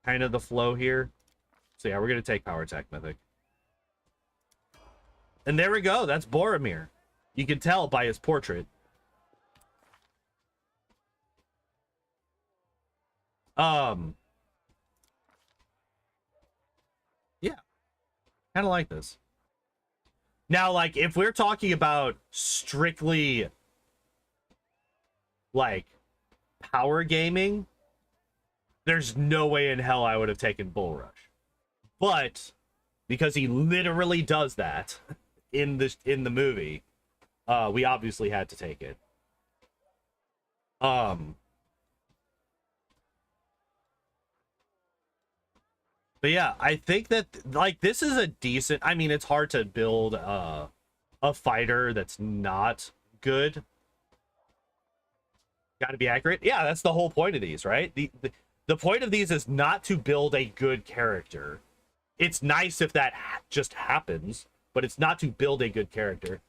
the flow here. So yeah, we're gonna take power attack mythic. And there we go. That's Boromir. You can tell by his portrait. Yeah, kind of like this. Now, like, if we're talking about strictly, like, power gaming, there's no way in hell I would have taken Bull Rush. But because he literally does that in the movie, we obviously had to take it. But yeah, I think that, like, this is a decent, I mean, it's hard to build a fighter that's not good. Got to be accurate. Yeah, that's the whole point of these, right? The point of these is not to build a good character. It's nice if that just happens, but it's not to build a good character.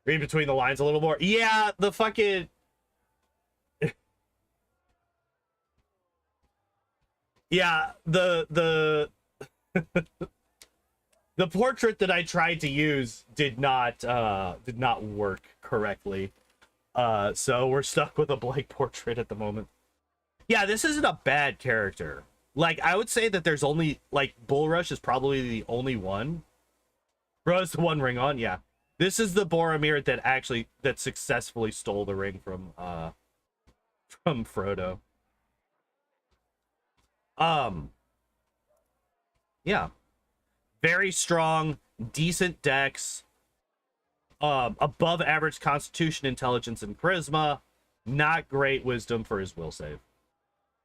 Read between the lines a little more. Yeah, the fucking... yeah, the the portrait that I tried to use did not work correctly. So we're stuck with a blank portrait at the moment. Yeah, this isn't a bad character. Like, I would say that there's only, like, Bull Rush is probably the only one. Bro, is the one ring on? Yeah. This is the Boromir that successfully stole the ring from Frodo. Yeah. Very strong, decent dex, above average constitution, intelligence, and charisma. Not great wisdom for his will save.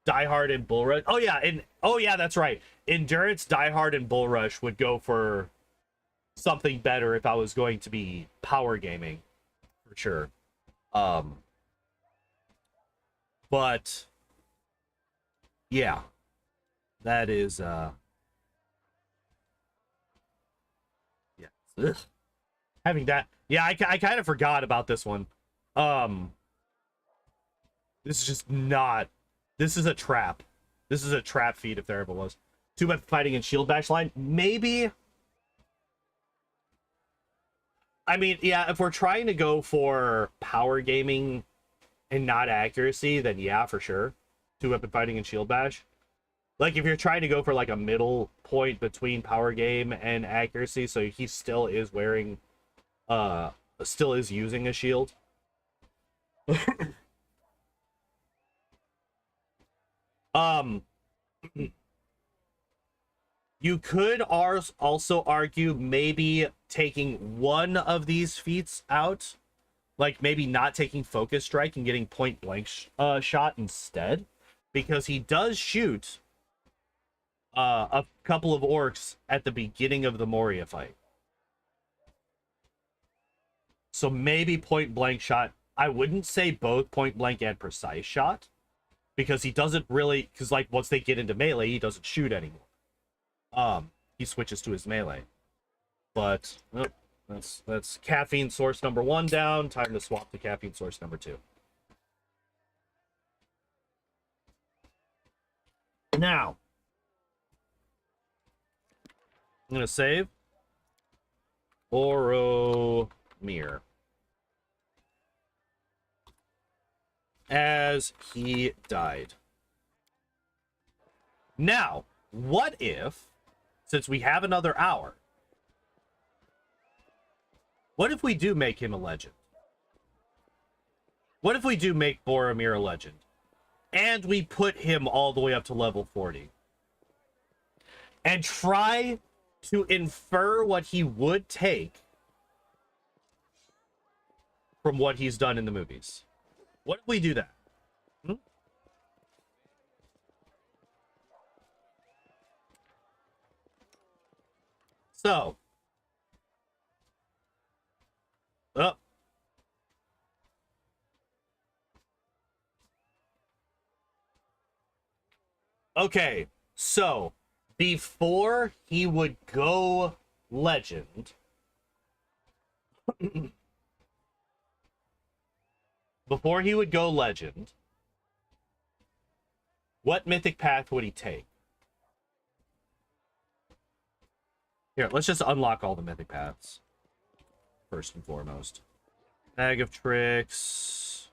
Die Hard and Bull Rush. Oh yeah, that's right. Endurance, Die Hard, and Bull Rush would go for something better if I was going to be power gaming, for sure. But yeah, that is yeah. Ugh. Having that, yeah, I kind of forgot about this one. This is just not. This is a trap. This is a trap feat if there ever was. 2-weapon fighting and shield bash line. Maybe. I mean, yeah, if we're trying to go for power gaming and not accuracy, then yeah, for sure. 2-weapon fighting and shield bash. Like, if you're trying to go for, like, a middle point between power game and accuracy, so he still is wearing, still is using a shield. You could also argue maybe taking one of these feats out, like maybe not taking focus strike and getting point blank shot instead, because he does shoot a couple of orcs at the beginning of the Moria fight. So maybe point blank shot. I wouldn't say both point blank and precise shot, because he doesn't really, because like once they get into melee, he doesn't shoot anymore. He switches to his melee. But oh, that's caffeine source number 1 down. Time to swap to caffeine source number 2. Now, I'm gonna save Boromir as he died. Now, what if, since we have another hour, what if we do make him a legend? What if we do make Boromir a legend? And we put him all the way up to level 40? And try to infer what he would take from what he's done in the movies. What if we do that? So, okay, so before he would go legend, what mythic path would he take? Here, let's just unlock all the mythic paths. First and foremost. Bag of tricks.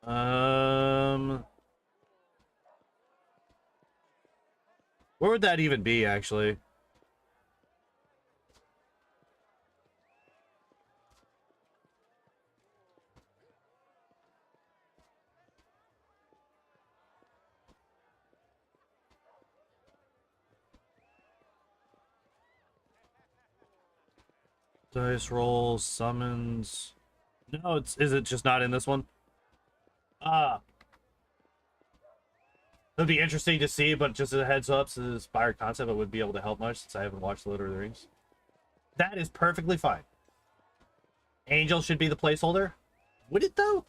Where would that even be, actually? Dice rolls, summons. No, is it just not in this one? It'd be interesting to see, but just a heads up, so the inspired concept, it would be able to help much since I haven't watched The Lord of the Rings. That is perfectly fine. Angel should be the placeholder. Would it, though?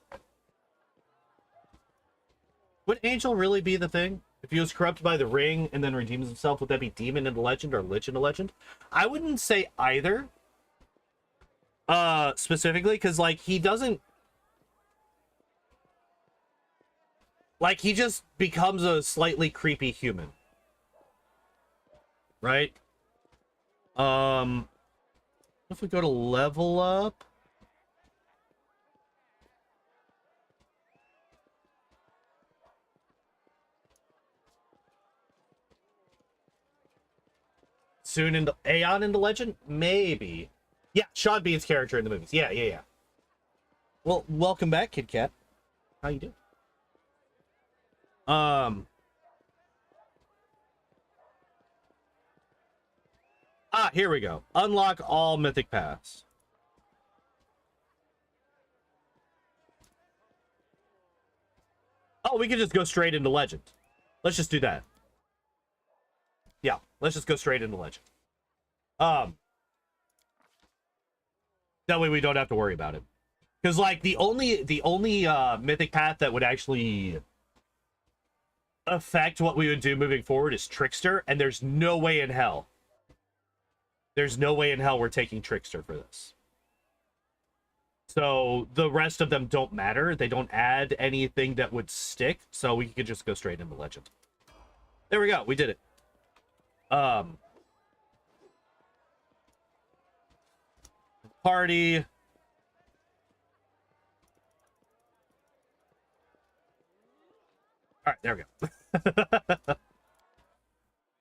Would Angel really be the thing? If he was corrupted by the ring and then redeems himself, would that be Demon in the Legend or Lich in the Legend? I wouldn't say either. Specifically, because, like, he doesn't... Like, he just becomes a slightly creepy human. Right? If we go to level up... Soon in the... Aeon in the Legend? Maybe. Yeah, Sean Bean's character in the movies. Yeah. Well, welcome back, Kid Cat. How you doing? Here we go. Unlock all mythic paths. Oh, we can just go straight into Legend. Let's just do that. Yeah, let's just go straight into Legend. That way we don't have to worry about it. Because, like, the only mythic path that would actually affect what we would do moving forward is Trickster, and there's no way in hell. There's no way in hell we're taking Trickster for this. So the rest of them don't matter. They don't add anything that would stick, so we could just go straight into Legend. There we go. We did it. Party. All right, there we go.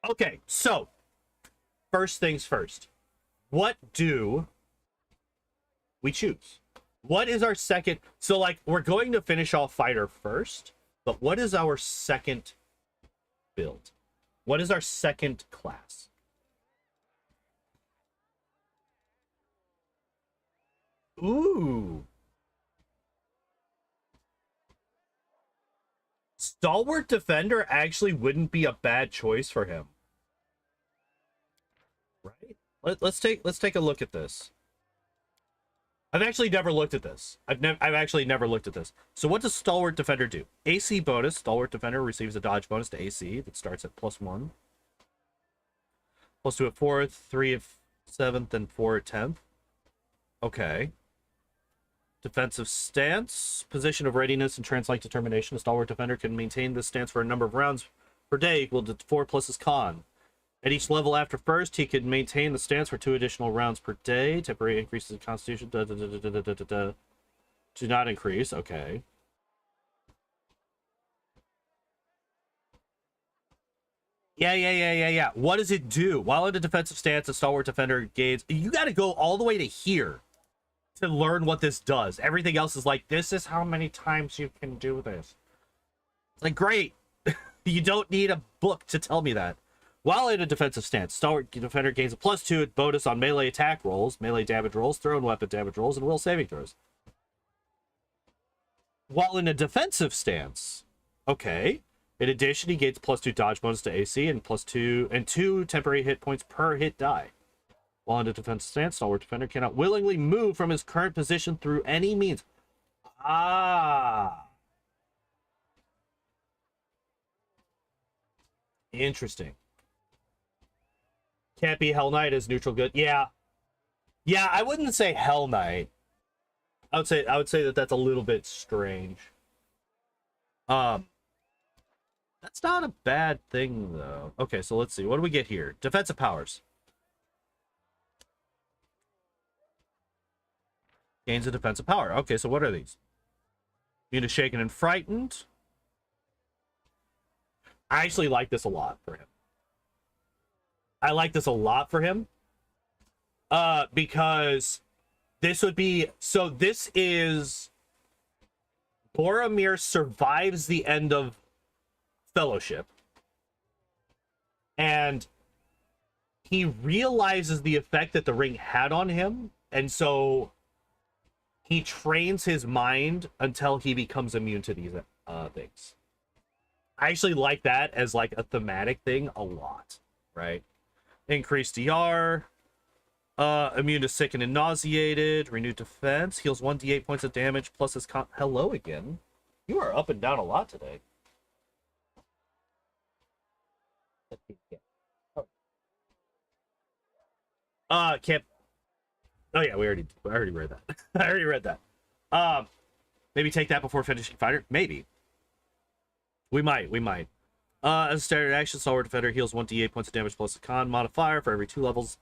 Okay, so first things first. What do we choose? What is our second? So, like, we're going to finish off Fighter first, but what is our second build? What is our second class? Ooh. Stalwart Defender actually wouldn't be a bad choice for him. Right? Let's take a look at this. I've actually never looked at this. I've actually never looked at this. So what does Stalwart Defender do? AC bonus. Stalwart Defender receives a dodge bonus to AC that starts at +1. +2 at 4th, 3 at 7th, and 4 at 10th. Okay. Defensive stance. Position of readiness and trance-like determination. A Stalwart Defender can maintain this stance for a number of rounds per day equal to 4 plus his con. At each level after first, he can maintain the stance for 2 additional rounds per day. Temporary increases in constitution. Do not increase. Okay. Yeah. What does it do? While in a defensive stance, a Stalwart Defender gains... You got to go all the way to here to learn what this does. Everything else is like, this is how many times you can do this. It's like, great. You don't need a book to tell me that. While in a defensive stance, Stalwart Defender gains a +2 bonus on melee attack rolls, melee damage rolls, thrown weapon damage rolls, and will saving throws. While in a defensive stance, okay. In addition, he gains +2 dodge bonus to AC and +2 and 2 temporary hit points per hit die. While in a defensive stance, Stalwart Defender cannot willingly move from his current position through any means. Ah. Interesting. Can't be Hell Knight as neutral good. Yeah. Yeah, I wouldn't say Hell Knight. I would say that that's a little bit strange. That's not a bad thing, though. Okay, so let's see. What do we get here? Defensive powers. Gains a defensive power. Okay, so what are these? Immune to shaken and frightened. I actually like this a lot for him. I like this a lot for him. Because this would be... So this is... Boromir survives the end of Fellowship. And he realizes the effect that the ring had on him. And so he trains his mind until he becomes immune to these things. I actually like that as like a thematic thing a lot, right? Increased DR, immune to sick and nauseated, renewed defense, heals 1d8 points of damage, plus his hello again. You are up and down a lot today. Can't. Oh yeah, I already read that. I already read that. Maybe take that before finishing fighter. Maybe. We might. As a standard action, Stalwart Defender heals 1d8 points of damage plus a con modifier for every 2 levels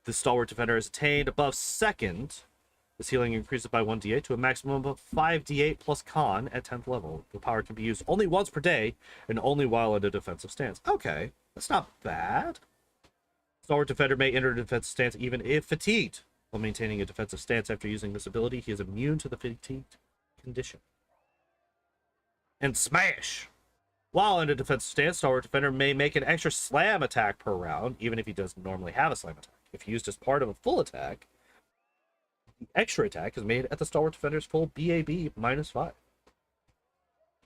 the Stalwart Defender is attained. Above second, this healing increases by 1d8 to a maximum of 5d8 plus con at 10th level. The power can be used only once per day and only while in a defensive stance. Okay, that's not bad. Stalwart Defender may enter a defensive stance even if fatigued. While maintaining a defensive stance after using this ability, he is immune to the fatigued condition. And smash! While in a defensive stance, Stalwart Defender may make an extra slam attack per round, even if he doesn't normally have a slam attack. If used as part of a full attack, the extra attack is made at the Stalwart Defender's full BAB -5.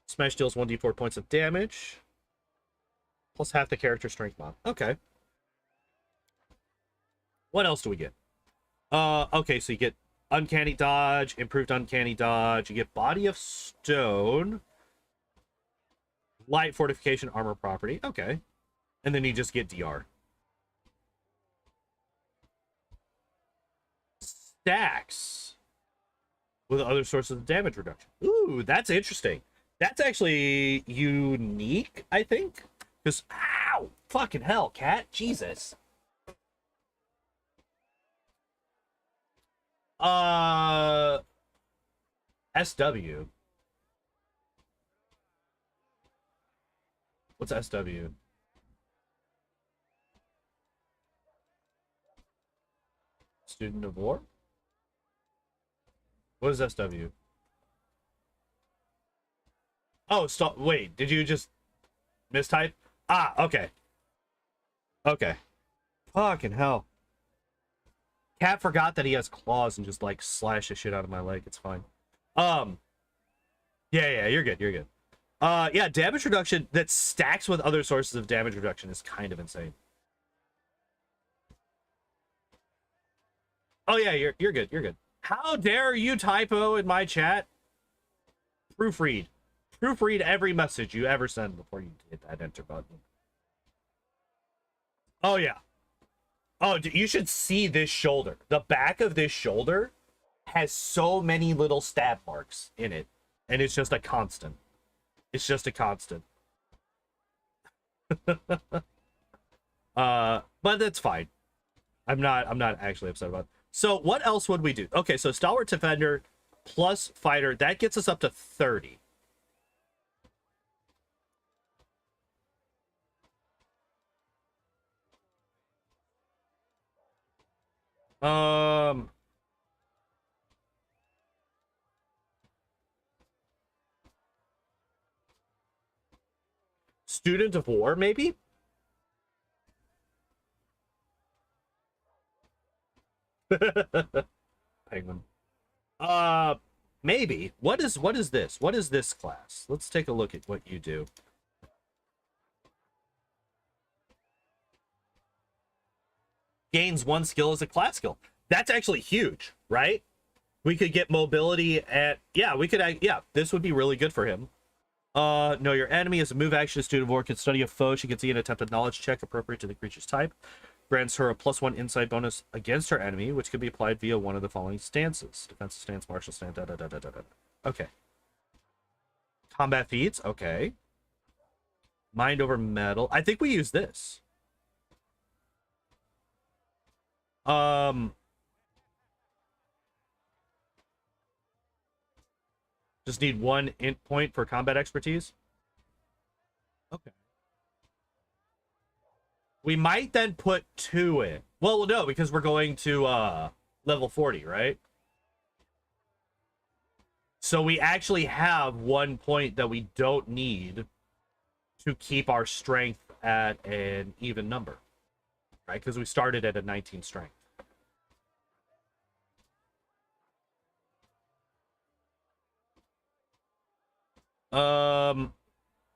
Smash deals 1d4 points of damage, plus half the character strength mod. Okay. What else do we get? Okay, so you get Uncanny Dodge, Improved Uncanny Dodge, you get Body of Stone, Light Fortification Armor Property. Okay. And then you just get DR. Stacks with other sources of damage reduction. Ooh, that's interesting. That's actually unique, I think. Because, ow! Fucking hell, cat. Jesus. SW. What's SW? Student of War? What is SW? Oh, stop. Wait, did you just mistype? Ah, okay. Okay. Fucking hell. Cat forgot that he has claws and just like slash the shit out of my leg. It's fine. Yeah, you're good. You're good. Yeah, damage reduction that stacks with other sources of damage reduction is kind of insane. Oh yeah, you're good. You're good. How dare you typo in my chat? Proofread. Proofread every message you ever send before you hit that enter button. Oh yeah. Oh, you should see this shoulder. The back of this shoulder has so many little stab marks in it, and it's just a constant. It's just a constant. But that's fine. I'm not actually upset about it. So what else would we do? Okay, so Stalwart Defender plus Fighter, that gets us up to 30. Student of War, maybe? Penguin. Maybe. What is this? What is this class? Let's take a look at what you do. Gains 1 skill as a class skill. That's actually huge, right? We could get mobility at... Yeah, we could... Yeah, this would be really good for him. Know your enemy is a move action. A student of war can study a foe. She can see an attempted knowledge check appropriate to the creature's type. Grants her a +1 insight bonus against her enemy, which can be applied via one of the following stances. Defensive stance, martial stance, Okay. Combat feats, okay. Mind over metal. I think we use this. Just need one int point for combat expertise. Okay. We might then put 2 in. Well, no, because we're going to level 40, right? So we actually have 1 point that we don't need to keep our strength at an even number, right? Because we started at a 19 strength.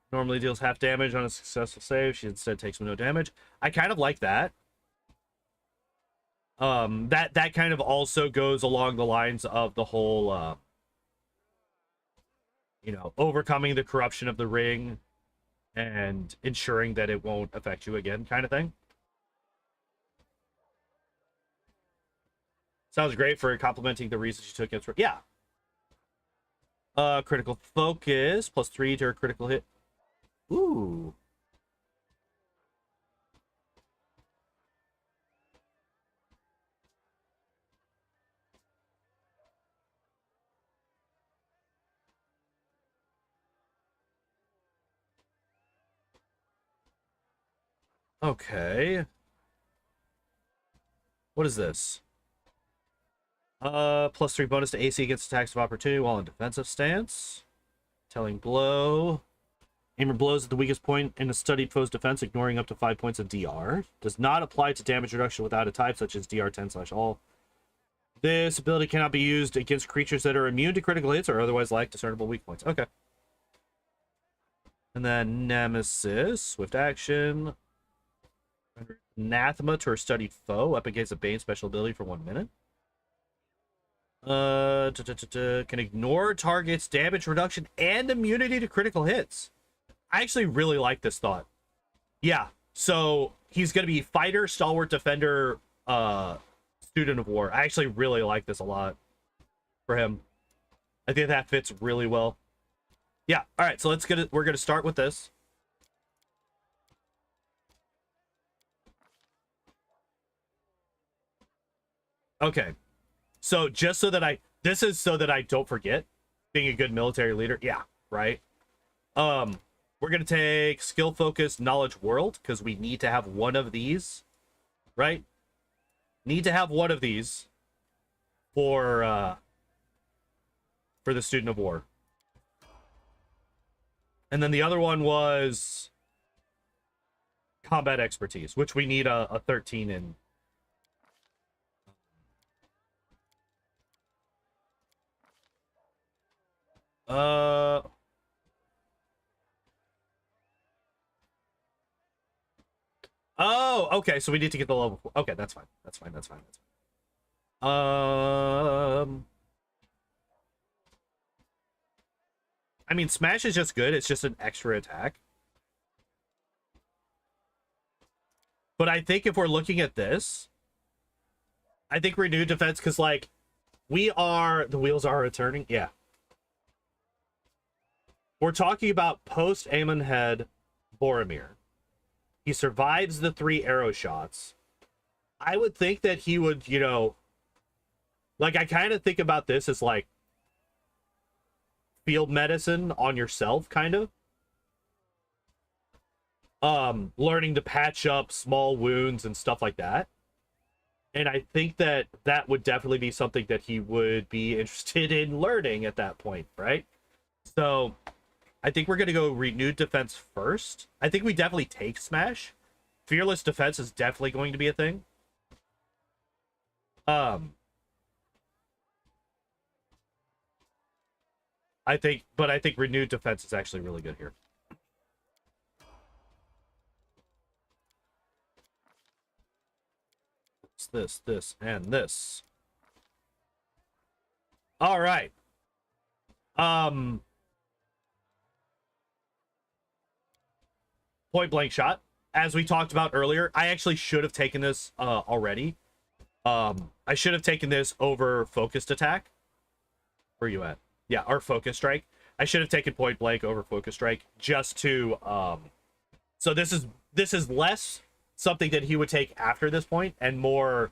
Normally deals half damage on a successful save. She instead takes no damage. I kind of like that. That kind of also goes along the lines of the whole, you know, overcoming the corruption of the ring and ensuring that it won't affect you again, kind of thing. Sounds great for complementing the reasons you took it. Yeah. Critical focus +3 to her critical hit. Ooh. Okay. What is this? +3 bonus to AC against attacks of opportunity while in defensive stance. Telling blow. Aimer blows at the weakest point in a studied foe's defense, ignoring up to 5 points of DR. Does not apply to damage reduction without a type, such as DR10/all. This ability cannot be used against creatures that are immune to critical hits or otherwise lack discernible weak points. Okay. And then Nemesis, swift action. Anathema to her studied foe, up against a Bane special ability for 1 minute. Can ignore targets, damage reduction, and immunity to critical hits. I actually really like this thought. Yeah, so he's going to be fighter, stalwart, defender, student of war. I actually really like this a lot for him. I think that fits really well. Yeah, all right, so we're going to start with this. Okay. So just so that this is so that I don't forget being a good military leader. Yeah, right. We're going to take skill focus knowledge world because we need to have one of these, right? Need to have one of these for the student of war. And then the other one was combat expertise, which we need a 13 in. Oh, okay, so we need to get the level 4. Okay, that's fine. That's fine. That's fine. That's fine. I mean, smash is just good. It's just an extra attack. But I think if we're looking at this, I think renewed defense, because, like, the wheels are returning. Yeah. We're talking about post-Aemon Head Boromir. He survives the 3 arrow shots. I would think that he would, you know, like, I kind of think about this as, like, field medicine on yourself, kind of. Learning to patch up small wounds and stuff like that. And I think that that would definitely be something that he would be interested in learning at that point, right? So I think we're going to go renewed defense first. I think we definitely take smash. Fearless defense is definitely going to be a thing. I think renewed defense is actually really good here. It's this, and this. All right. Point blank shot. As we talked about earlier, I actually should have taken this already. I should have taken this over focused attack. Where are you at? Yeah, or focus strike. I should have taken point blank over focus strike just to So this is less something that he would take after this point, and more,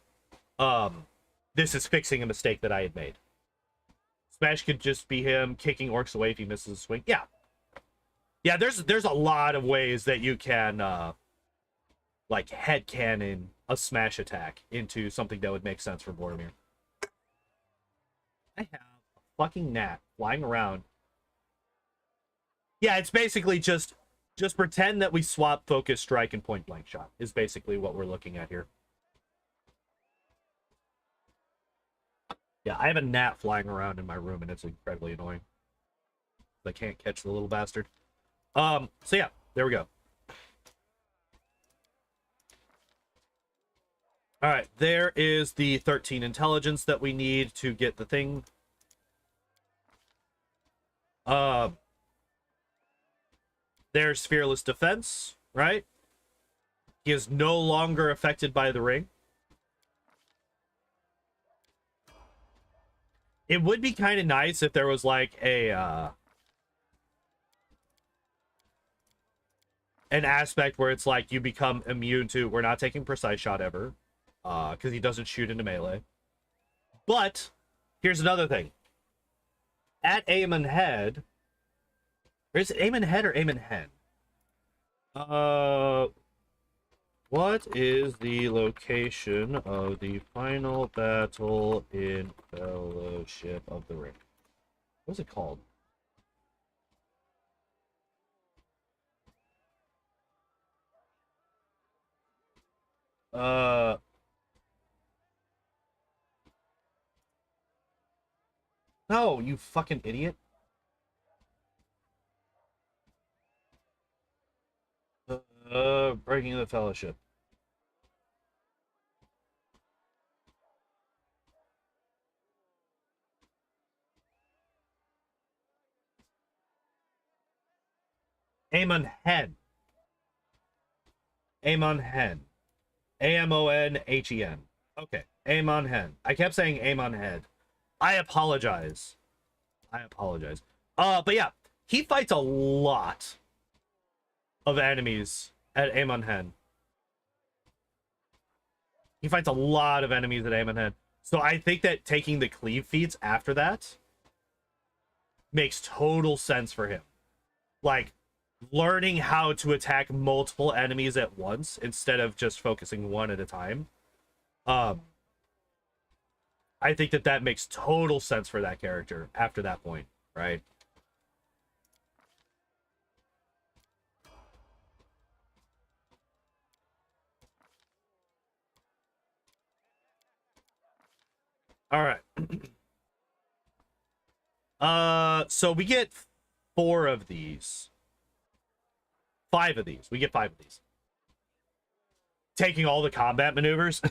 this is fixing a mistake that I had made. Smash could just be him kicking orcs away if he misses a swing. Yeah, yeah. There's a lot of ways that you can like headcanon a smash attack into something that would make sense for Boromir. I have a fucking gnat flying around. Yeah, it's basically just pretend that we swap focus strike and point blank shot is basically what we're looking at here. Yeah, I have a gnat flying around in my room and it's incredibly annoying. I can't catch the little bastard. So yeah, there we go. All right, there is the 13 intelligence that we need to get the thing. There's fearless defense, right? He is no longer affected by the ring. It would be kind of nice if there was like a an aspect where it's like you become immune to, we're not taking precise shot ever, because he doesn't shoot into melee. But here's another thing. At Aemon Head, or is it Aemon Head or Aemon Hen? What is the location of the final battle in Fellowship of the Ring? What's it called? No, you fucking idiot. Breaking the Fellowship. Aemon Hen. Aemon Hen. Amonhen. Okay, Aemon Hen. I kept saying Aemon Head. I apologize. I apologize. But yeah, he fights a lot of enemies at Aemon Hen. He fights a lot of enemies at Aemon Hen. So I think that taking the cleave feats after that makes total sense for him. Like, learning how to attack multiple enemies at once instead of just focusing one at a time. I think that that makes total sense for that character after that point, right? All right. So we get 4 of these. 5 of these. We get 5 of these. Taking all the combat maneuvers.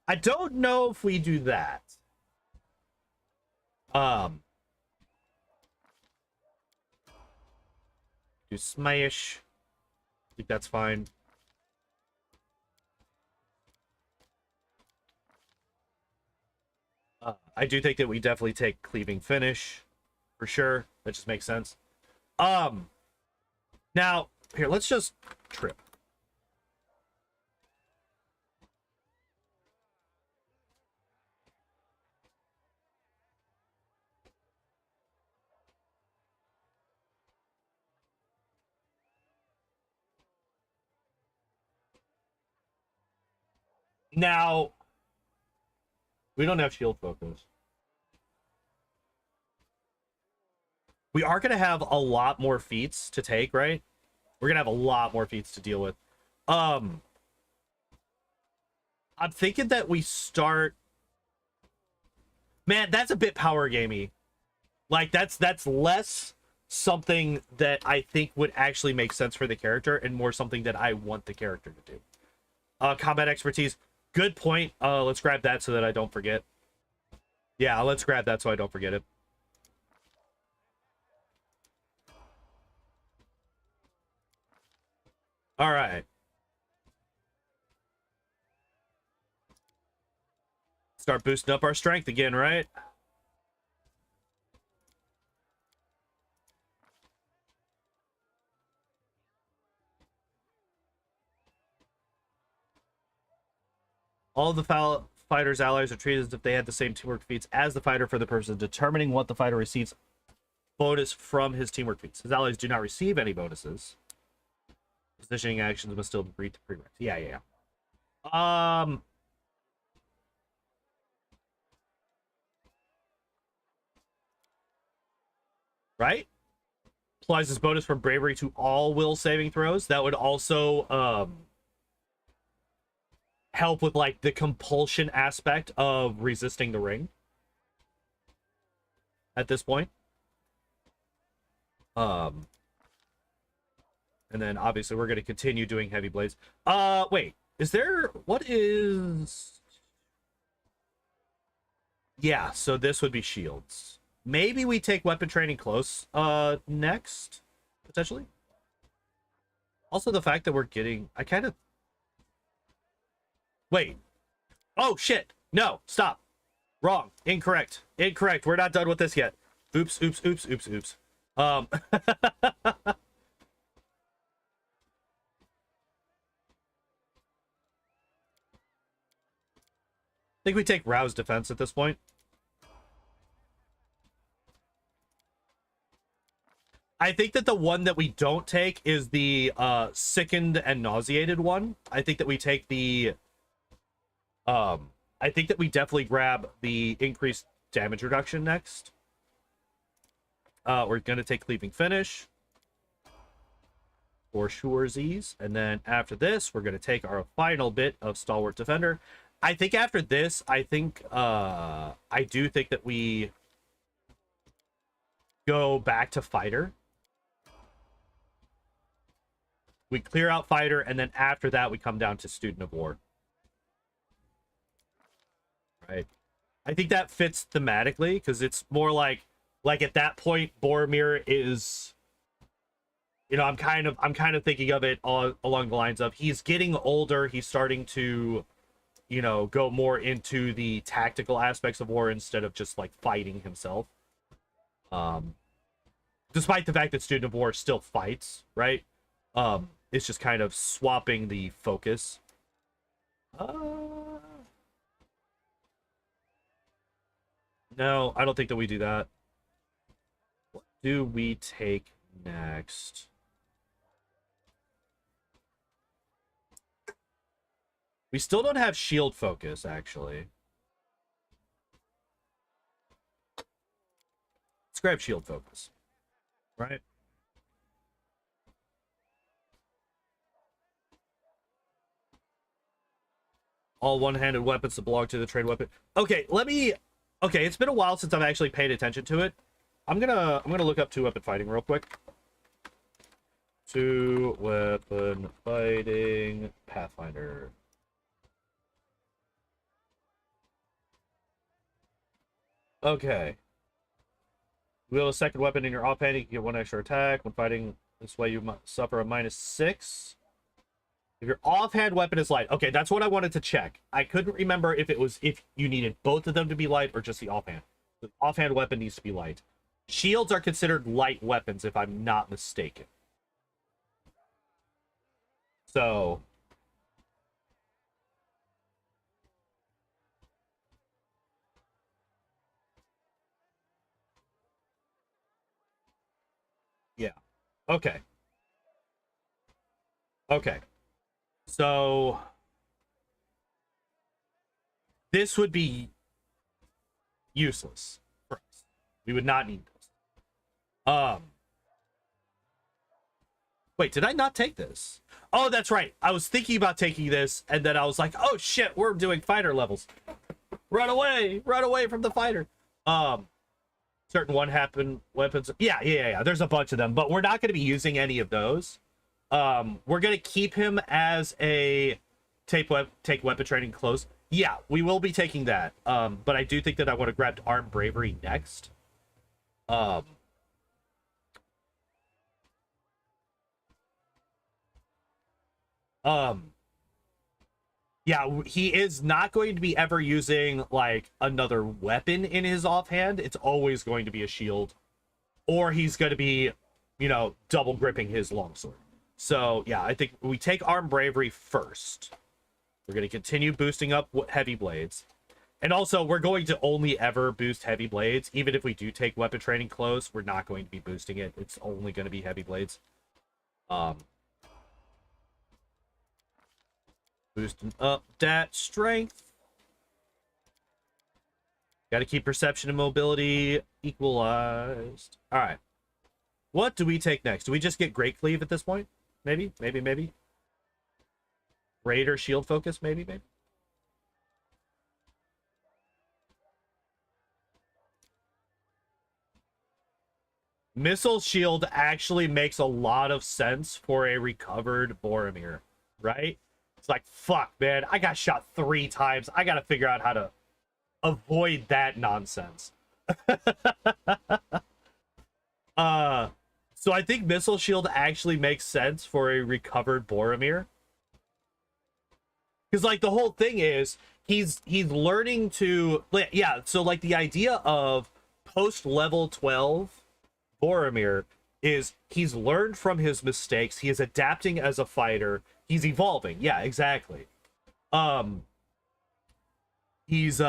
I don't know if we do that. Do smash. I think that's fine. I do think that we definitely take cleaving finish for sure. That just makes sense. Now here, let's just trip. Now we don't have shield focus. We are going to have a lot more feats to take, right? We're going to have a lot more feats to deal with. I'm thinking that we start... Man, that's a bit power gamey. Like, that's less something that I think would actually make sense for the character and more something that I want the character to do. Combat expertise. Good point. Let's grab that so that I don't forget. Yeah, let's grab that so I don't forget it. All right. Start boosting up our strength again, right? All of the fighter's allies are treated as if they had the same teamwork feats as the fighter for the purpose of determining what the fighter receives bonus from his teamwork feats. His allies do not receive any bonuses. Positioning actions must still agree to prereqs. Yeah. Right? Applies his bonus from bravery to all will saving throws. That would also help with like the compulsion aspect of resisting the ring at this point. And then obviously we're going to continue doing heavy blades. Wait, is there, what is, yeah, so this would be shields. Maybe we take weapon training close next, potentially. Also the fact that we're getting, I kind of, wait, oh shit, no, stop, wrong, incorrect, we're not done with this yet. Oops. I think we take rouse defense at this point. I think that the one that we don't take is the sickened and nauseated one. I think that we take the I think that we definitely grab the increased damage reduction next. We're gonna take cleaving finish for surezies, and then after this we're gonna take our final bit of stalwart defender. I think after this, I do think that we go back to fighter. We clear out fighter, and then after that we come down to student of war. Right. I think that fits thematically because it's more like at that point Boromir is, you know, I'm kind of thinking of it along the lines of he's getting older, he's starting to, you know, go more into the tactical aspects of war instead of just like fighting himself. Despite the fact that student of war still fights, right? It's just kind of swapping the focus. No, I don't think that we do that. What do we take next? We still don't have shield focus, actually. Let's grab shield focus. Right? All one-handed weapons that belong to the trade weapon. Okay, okay, it's been a while since I've actually paid attention to it. I'm gonna look up two-weapon fighting real quick. Two-weapon fighting Pathfinder. Okay. Wield a second weapon in your offhand, you can get one extra attack. When fighting this way, you suffer a -6. If your offhand weapon is light. Okay, that's what I wanted to check. I couldn't remember if you needed both of them to be light or just the offhand. The offhand weapon needs to be light. Shields are considered light weapons, if I'm not mistaken. So... yeah. Okay. Okay. So... this would be useless for us. We would not need this. Wait, did I not take this? Oh, that's right. I was thinking about taking this, and then I was like, oh shit, we're doing fighter levels. Run away from the fighter. Certain one-happen weapons. Yeah. There's a bunch of them, but we're not going to be using any of those. We're going to keep him as a take weapon training close. Yeah, we will be taking that. But I do think that I want to grab armed bravery next. Yeah, he is not going to be ever using like another weapon in his offhand. It's always going to be a shield, or he's going to be, you know, double gripping his longsword. So yeah, I think we take armed bravery first. We're going to continue boosting up heavy blades. And also, we're going to only ever boost heavy blades. Even if we do take weapon training close, we're not going to be boosting it. It's only going to be heavy blades. Boosting up that strength. Got to keep perception and mobility equalized. All right. What do we take next? Do we just get Great Cleave at this point? Maybe. Raider shield focus, maybe. Missile shield actually makes a lot of sense for a recovered Boromir, right? It's like, fuck, man, I got shot 3 times. I got to figure out how to avoid that nonsense. So I think Missile Shield actually makes sense for a recovered Boromir. Because, like, the whole thing is, he's learning to... Yeah, so, like, the idea of post-level 12 Boromir is he's learned from his mistakes. He is adapting as a fighter. He's evolving. Yeah, exactly. He's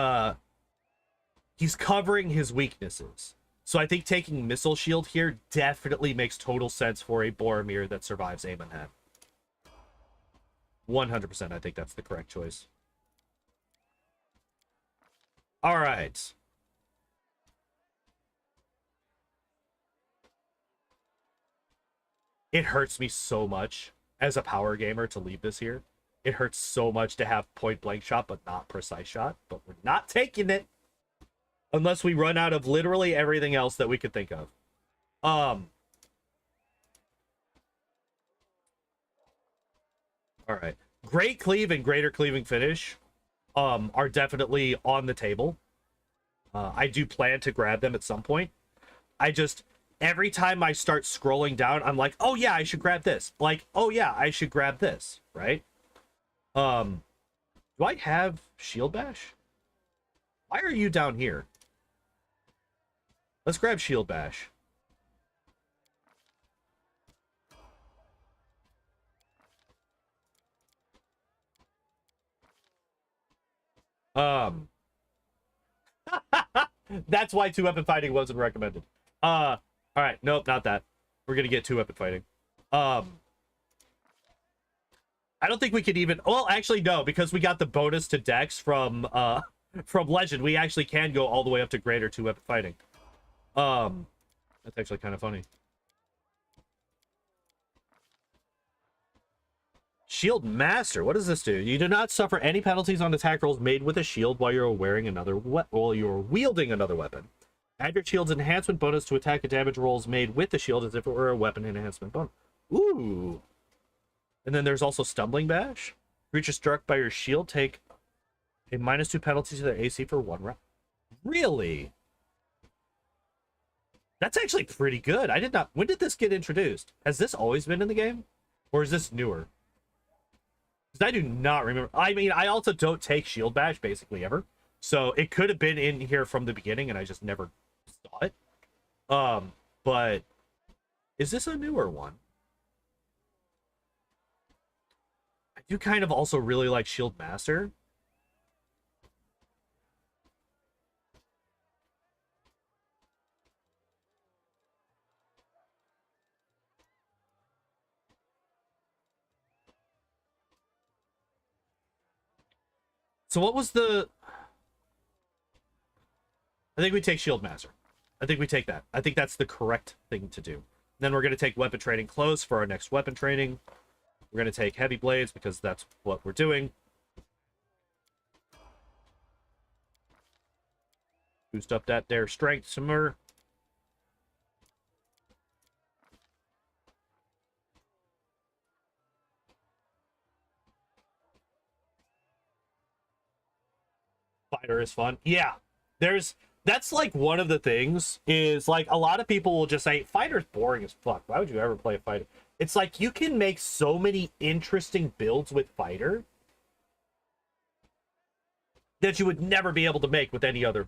covering his weaknesses. So I think taking Missile Shield here definitely makes total sense for a Boromir that survives Amenhotep. 100%, I think that's the correct choice. All right. It hurts me so much as a power gamer to leave this here. It hurts so much to have point blank shot, but not precise shot. But we're not taking it unless we run out of literally everything else that we could think of. All right. Great Cleave and Greater Cleaving Finish are definitely on the table. I do plan to grab them at some point. Every time I start scrolling down, I'm like, oh yeah, I should grab this. Like, oh yeah, I should grab this, right? Do I have Shield Bash? Why are you down here? Let's grab Shield Bash. That's why 2-weapon fighting wasn't recommended. All right, nope, not that. We're gonna get 2-weapon fighting. I don't think we could even... Well, actually, no, because we got the bonus to Dex from Legend. We actually can go all the way up to Greater 2-weapon fighting. That's actually kind of funny. Shield Master. What does this do? You do not suffer any penalties on attack rolls made with a shield while you're wearing another while you're wielding another weapon. Add your shield's enhancement bonus to attack and damage rolls made with the shield as if it were a weapon enhancement bonus. Ooh. And then there's also Stumbling Bash. Creatures struck by your shield take a -2 penalty to their AC for 1 round. Really? That's actually pretty good. I did not... When did this get introduced? Has this always been in the game? Or is this newer? Because I do not remember. I mean, I also don't take Shield Bash basically ever. So it could have been in here from the beginning and I just never saw it. But is this a newer one? I do kind of also really like Shield Master. So what was the... I think we take Shield Master. I think we take that. I think that's the correct thing to do. Then we're going to take Weapon Training Close for our next weapon training. We're going to take Heavy Blades because that's what we're doing. Boost up that there strength some more. Fighter is fun. Yeah. That's like one of the things is like a lot of people will just say fighter's boring as fuck. Why would you ever play a fighter? It's like you can make so many interesting builds with fighter that you would never be able to make with any other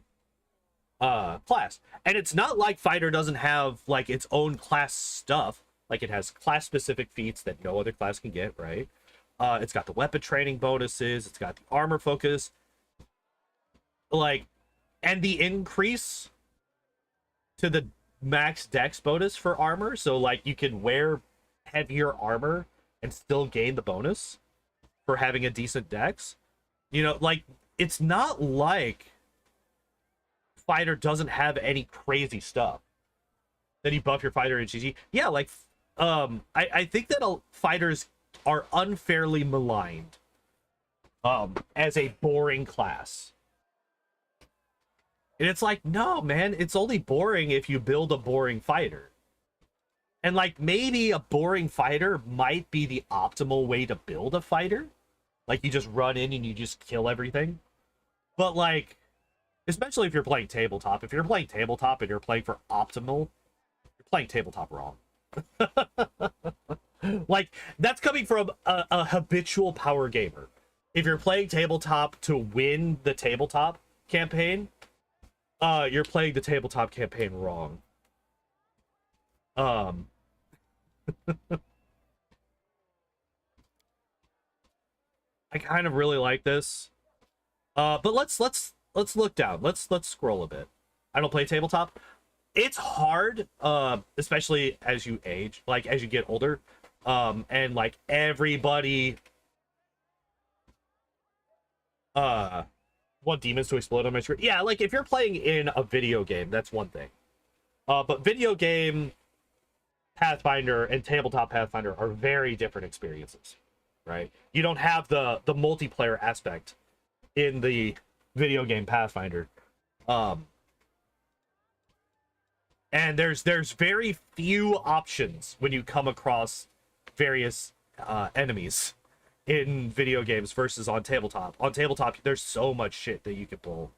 class. And it's not like fighter doesn't have like its own class stuff. Like it has class specific feats that no other class can get, right? It's got the weapon training bonuses. It's got the armor focus. Like, and the increase to the max dex bonus for armor. So, like, you can wear heavier armor and still gain the bonus for having a decent dex. You know, like, it's not like fighter doesn't have any crazy stuff. Then you buff your fighter in GG. Yeah, like, I think that fighters are unfairly maligned as a boring class. And it's like, no, man, it's only boring if you build a boring fighter. And, like, maybe a boring fighter might be the optimal way to build a fighter. Like, you just run in and you just kill everything. But, like, especially if you're playing tabletop. If you're playing tabletop and you're playing for optimal, you're playing tabletop wrong. Like, that's coming from a habitual power gamer. If you're playing tabletop to win the tabletop campaign, you're playing the tabletop campaign wrong. I kind of really like this. But let's look down. Let's scroll a bit. I don't play tabletop. It's hard, especially as you age, like as you get older. And like everybody want demons to explode on my screen. Yeah, like if you're playing in a video game, that's one thing. But video game Pathfinder and tabletop Pathfinder are very different experiences, right? You don't have the multiplayer aspect in the video game Pathfinder. And there's very few options when you come across various enemies in video games versus on tabletop. On tabletop, there's so much shit that you can pull.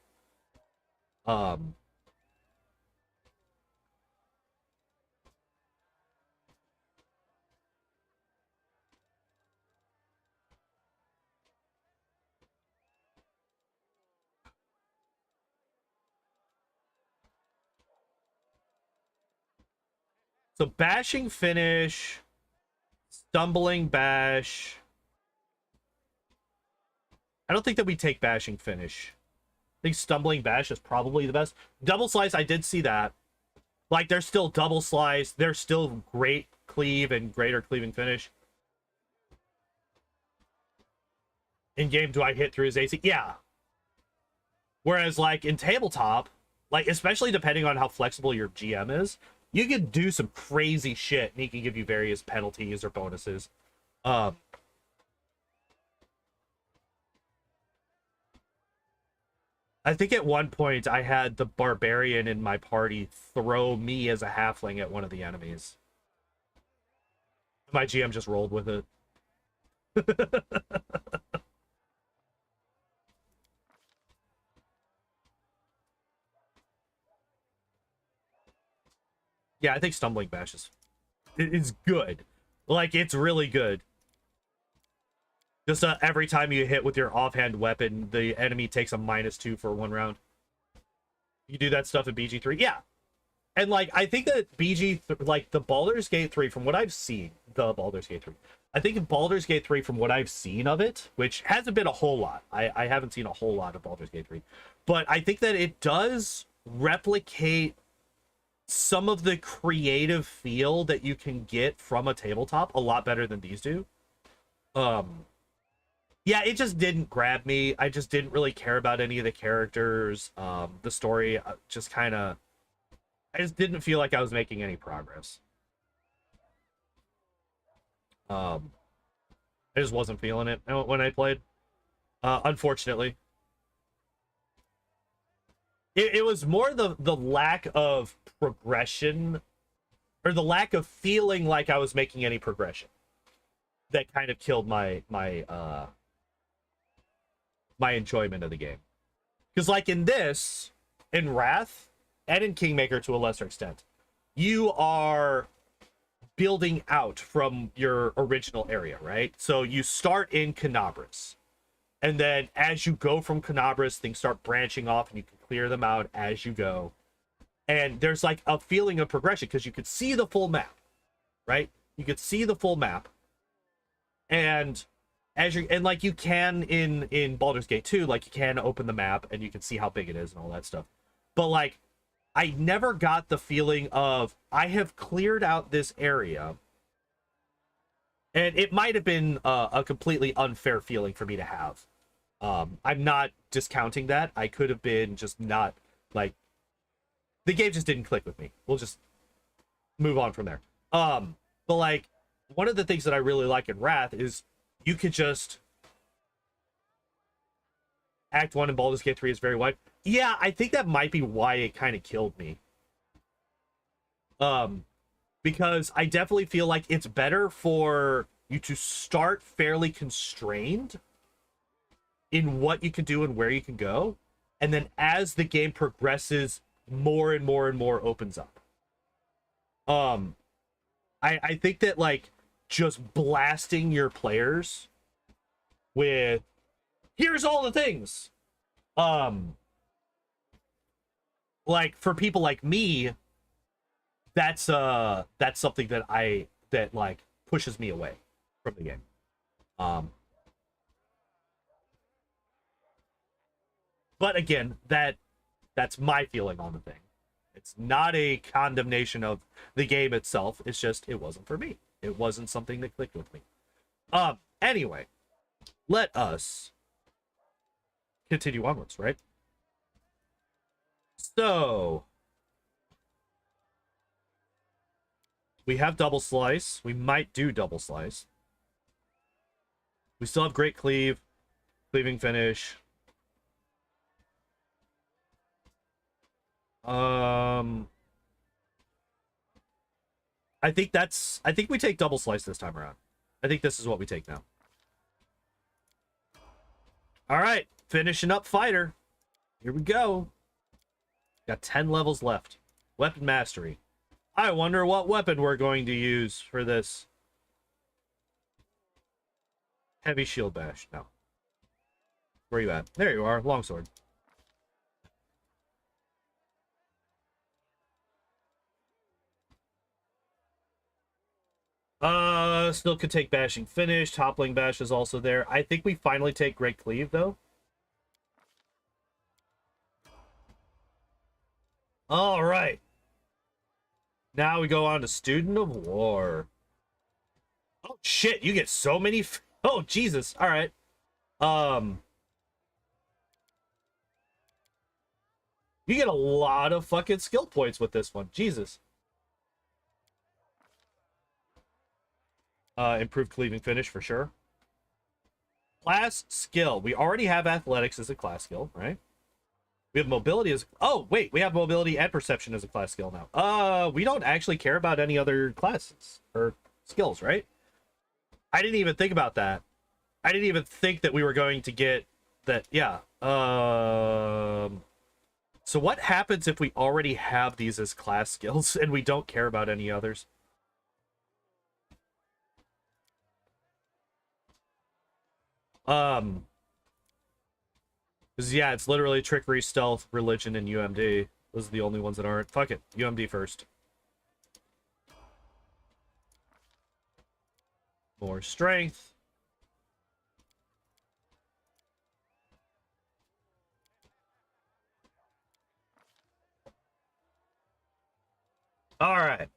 So bashing finish, stumbling bash. I don't think that we take bashing finish. I think stumbling bash is probably the best. Double slice, I did see that. Like, there's still double slice. There's still great cleave and greater cleaving finish. In game, do I hit through his AC? Yeah. Whereas, like, in tabletop, like, especially depending on how flexible your GM is, you can do some crazy shit and he can give you various penalties or bonuses. I think at one point I had the barbarian in my party throw me as a halfling at one of the enemies. My GM just rolled with it. Yeah, I think stumbling bash is good. Like, it's really good. Just every time you hit with your offhand weapon, the enemy takes a -2 for 1 round. You do that stuff at BG3, yeah. And like, I think that like the Baldur's Gate 3, from what I've seen, I think in Baldur's Gate 3, from what I've seen of it, which hasn't been a whole lot. I haven't seen a whole lot of Baldur's Gate 3, but I think that it does replicate some of the creative feel that you can get from a tabletop a lot better than these do. Yeah, it just didn't grab me. I just didn't really care about any of the characters. The story just kind of... I just didn't feel like I was making any progress. I just wasn't feeling it when I played. Unfortunately. It was more the lack of progression, or the lack of feeling like I was making any progression, that kind of killed my enjoyment of the game. Because like in this, in Wrath, and in Kingmaker to a lesser extent, you are building out from your original area, right? So you start in Canabras, and then as you go from Canabras, things start branching off and you can clear them out as you go. And there's like a feeling of progression because you could see the full map, right? You could see the full map. And as you and like you can in Baldur's Gate 2, like you can open the map and you can see how big it is and all that stuff. But like I never got the feeling of I have cleared out this area. And it might have been a completely unfair feeling for me to have. I'm not discounting that. I could have been just not like the game just didn't click with me. We'll just move on from there. But like one of the things that I really like in Wrath is you could just Act 1 in Baldur's Gate 3 is very wide. Yeah, I think that might be why it kind of killed me. Because I definitely feel like it's better for you to start fairly constrained in what you can do and where you can go, and then as the game progresses, more and more and more opens up. I think that like just blasting your players with here's all the things, like for people like me, that's something that like pushes me away from the game. But again, that's my feeling on the thing. It's not a condemnation of the game itself. It's just it wasn't for me. It wasn't something that clicked with me. Anyway, let us continue onwards, right? So we have double slice. We might do double slice. We still have great cleave, cleaving finish. I think we take double slice this time around. I think this is what we take now. All right, finishing up fighter. Here we go. Got 10 levels left. Weapon mastery. I wonder what weapon we're going to use for this. Heavy shield bash. No. Where are you at? There you are. Longsword. Still could take bashing finish. Toppling bash is also there. I think we finally take great cleave though. All right. Now we go on to Student of War. Oh shit, you get so many oh Jesus. All right. You get a lot of fucking skill points with this one. Jesus. Improved cleaving finish for sure. Class skill. We already have athletics as a class skill, right? We have mobility as... Oh, wait. We have mobility and perception as a class skill now. We don't actually care about any other classes or skills, right? I didn't even think about that. I didn't even think that we were going to get that. Yeah. So what happens if we already have these as class skills and we don't care about any others? Because, yeah, it's literally trickery, stealth, religion, and UMD. Those are the only ones that aren't. Fuck it. UMD first. More strength. All right.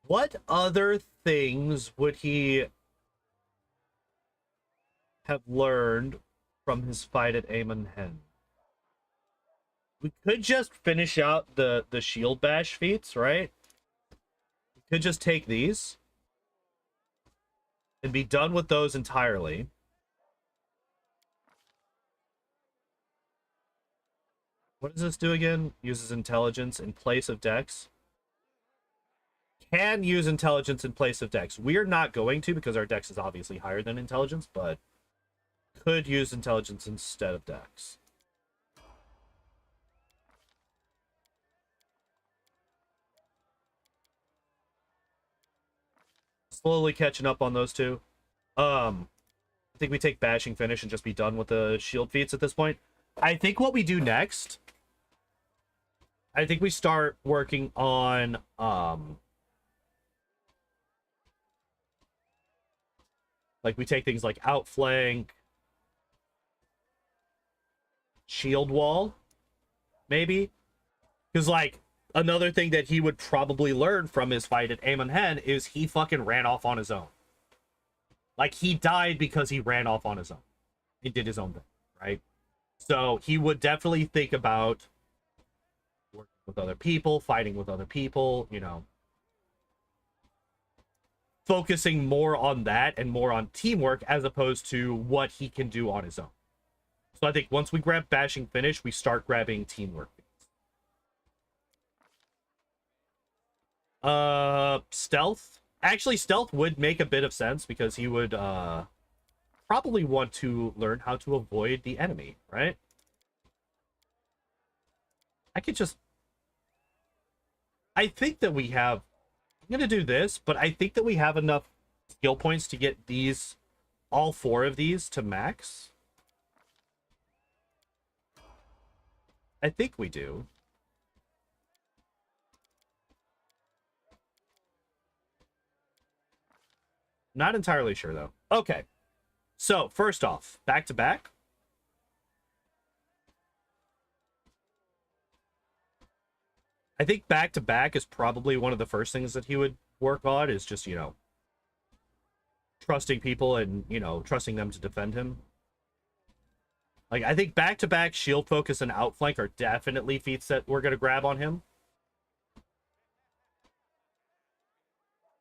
What other things would he have learned from his fight at Amon Hen? We could just finish out the shield bash feats, right? We could just take these and be done with those entirely. What does this do again? Uses intelligence in place of dex. Can use intelligence in place of dex. We are not going to because our dex is obviously higher than intelligence, but could use intelligence instead of dex. Slowly catching up on those two. I think we take bashing finish and just be done with the shield feats at this point. I think what we do next I think we start working on like we take things like outflank, shield wall, maybe. Because like another thing that he would probably learn from his fight at Amon Hen is he fucking ran off on his own. Like he died because he ran off on his own. He did his own thing, right? So he would definitely think about working with other people, fighting with other people, you know, focusing more on that and more on teamwork as opposed to what he can do on his own. So I think once we grab bashing finish, we start grabbing teamwork. Stealth. Actually, stealth would make a bit of sense because he would probably want to learn how to avoid the enemy, right? I could just... I think that we have... I'm going to do this, but I think that we have enough skill points to get these, all 4 of these to max. I think we do. Not entirely sure, though. Okay. So, first off, back to back. I think back to back is probably one of the first things that he would work on is just, you know, trusting people and, you know, trusting them to defend him. Like, I think back to back, shield focus, and outflank are definitely feats that we're going to grab on him.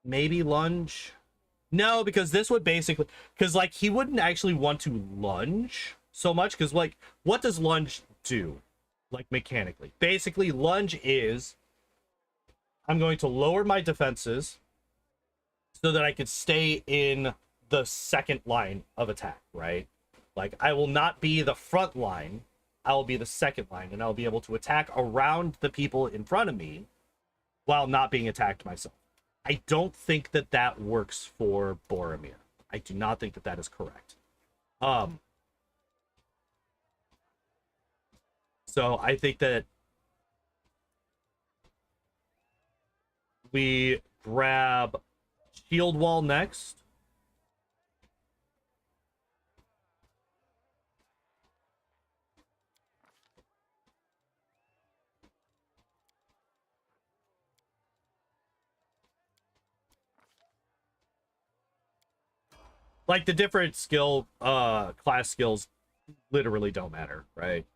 Maybe lunge. No, because this would basically... Because, like, he wouldn't actually want to lunge so much. Because, like, what does lunge do? Like, mechanically. Basically, lunge is... I'm going to lower my defenses so that I could stay in the second line of attack, right? Like, I will not be the front line. I will be the second line. And I'll be able to attack around the people in front of me while not being attacked myself. I don't think that that works for Boromir. I do not think that that is correct. So I think that we grab shield wall next. Like, the different skill, class skills literally don't matter, right?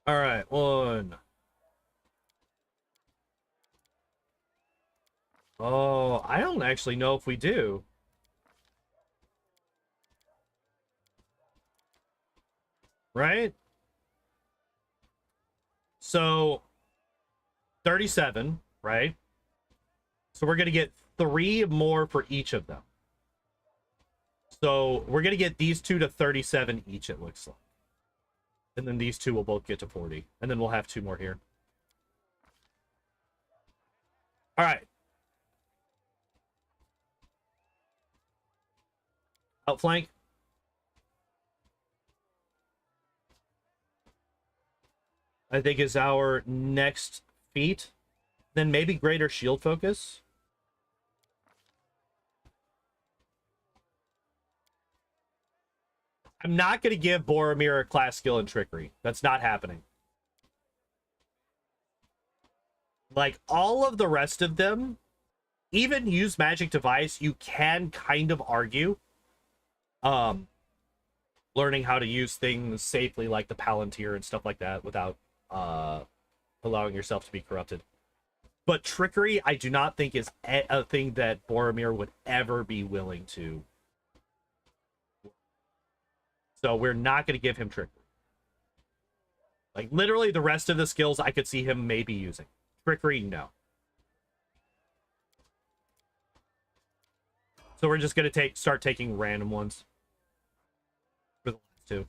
All right, 1. Oh, I don't actually know if we do. Right? So, 37, right? So we're going to get 3 more for each of them. So we're going to get these 2 to 37 each, it looks like. And then these 2 will both get to 40. And then we'll have 2 more here. All right. Outflank. I think is our next feat. Then maybe greater shield focus. I'm not going to give Boromir a class skill in trickery. That's not happening. Like, all of the rest of them, even use magic device, you can kind of argue. Learning how to use things safely, like the Palantir and stuff like that, without allowing yourself to be corrupted. But trickery, I do not think is a thing that Boromir would ever be willing to. So we're not going to give him trickery. Like, literally the rest of the skills I could see him maybe using. Trickery, no. So we're just going to start taking random ones for the last 2.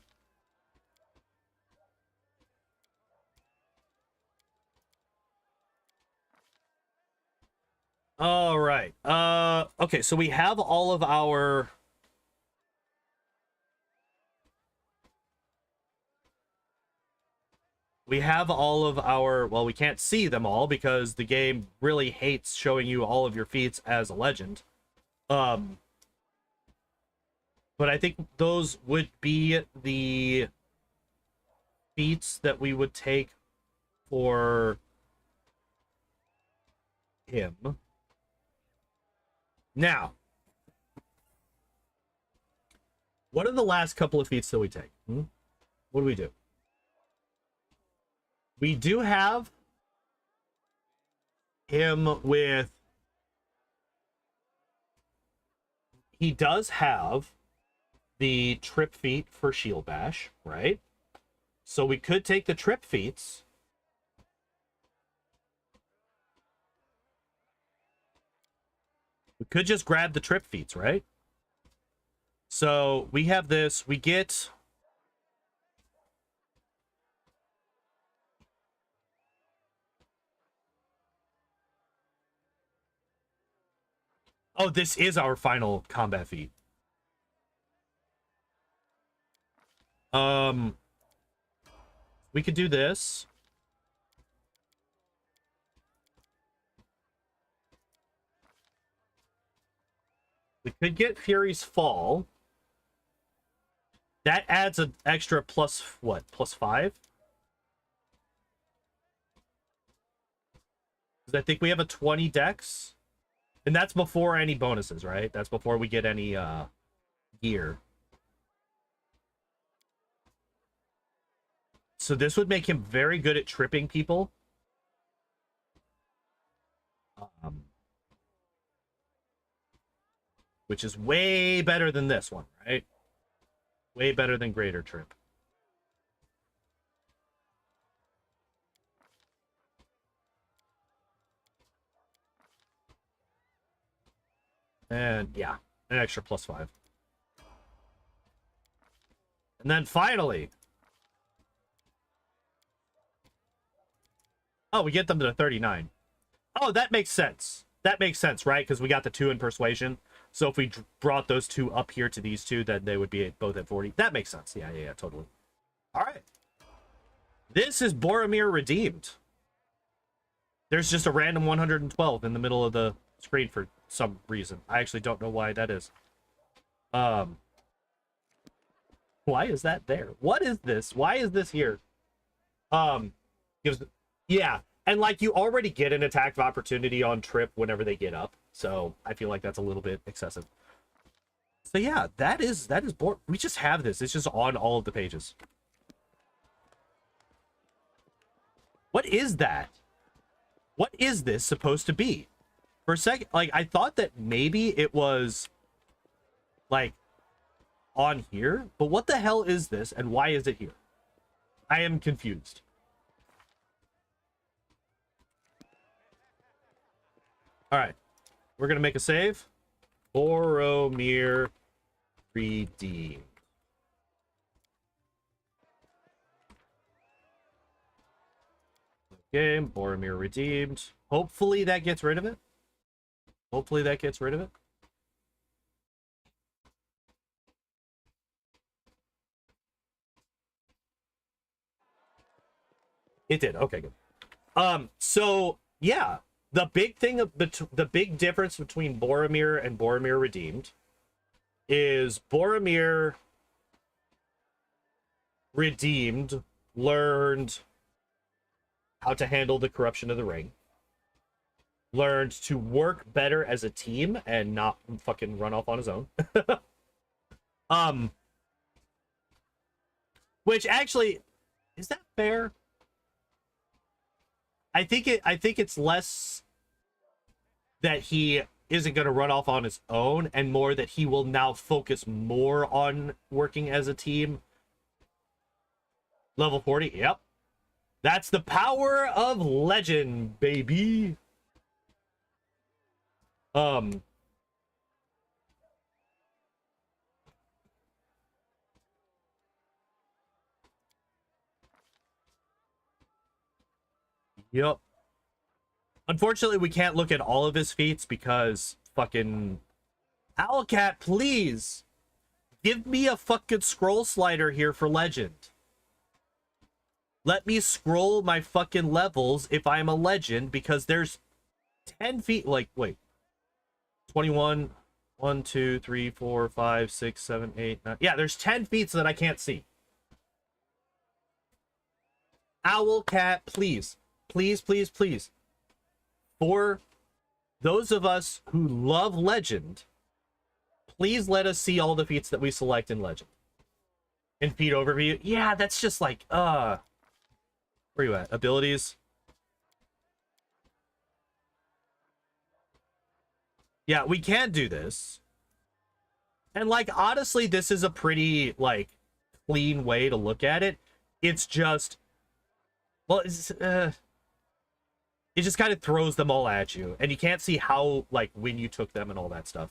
All right. Okay, so we have all of our... we have all of our, well, we can't see them all because the game really hates showing you all of your feats as a legend. But I think those would be the feats that we would take for him. Now, what are the last couple of feats that we take? What do we do? We do have him with... He does have the trip feat for Shield Bash, right? So we could take the trip feats. We could just grab the trip feats, right? So we have this. We get... Oh, this is our final combat feat. We could do this. We could get Fury's Fall. That adds an extra plus, what, +5? Because I think we have a 20 dex. And that's before any bonuses, right? That's before we get any gear. So this would make him very good at tripping people. Which is way better than this one, right? Way better than Greater Trip. And yeah, an extra +5. And then finally... Oh, we get them to the 39. Oh, that makes sense. That makes sense, right? Because we got the 2 in Persuasion. So if we brought those 2 up here to these 2, then they would be both at 40. That makes sense. Yeah, totally. All right. This is Boromir redeemed. There's just a random 112 in the middle of the screen for some reason. I actually don't know why that is. Why is that there? What is this? Why is this here? Yeah, and like you already get an attack of opportunity on trip whenever they get up, so I feel like that's a little bit excessive. So yeah, that is we just have this. It's just on all of the pages. What is that? What is this supposed to be? For a second, like I thought that maybe it was like on here, but what the hell is this and why is it here? I am confused. All right, we're gonna make a save. Boromir redeemed. Game, Boromir redeemed. Hopefully that gets rid of it. Hopefully that gets rid of it. It did. Okay, good. So yeah. The big thing of the big difference between Boromir and Boromir Redeemed is Boromir Redeemed learned how to handle the corruption of the ring, learned to work better as a team and not fucking run off on his own. Which actually, is that fair? I think it's less that he isn't going to run off on his own and more that he will now focus more on working as a team. Level 40. Yep. That's the power of legend, baby. Yep. Unfortunately, we can't look at all of his feats because fucking Owlcat, please give me a fucking scroll slider here for legend. let me scroll my fucking levels if I'm a legend, because there's 10 feet. Like, wait, 21, 1, 2, 3, 4, 5, 6, 7, 8, 9. Yeah, there's 10 feet that I can't see. Owl cat, please, please, please, please. For those of us who love Legend, please let us see all the feats that we select in Legend. In feat overview, yeah, that's just like, where you at? Abilities. Yeah, we can do this. And, like, honestly, this is a pretty, like, clean way to look at it. It's just, well, it just kind of throws them all at you. And you can't see how, like, when you took them and all that stuff.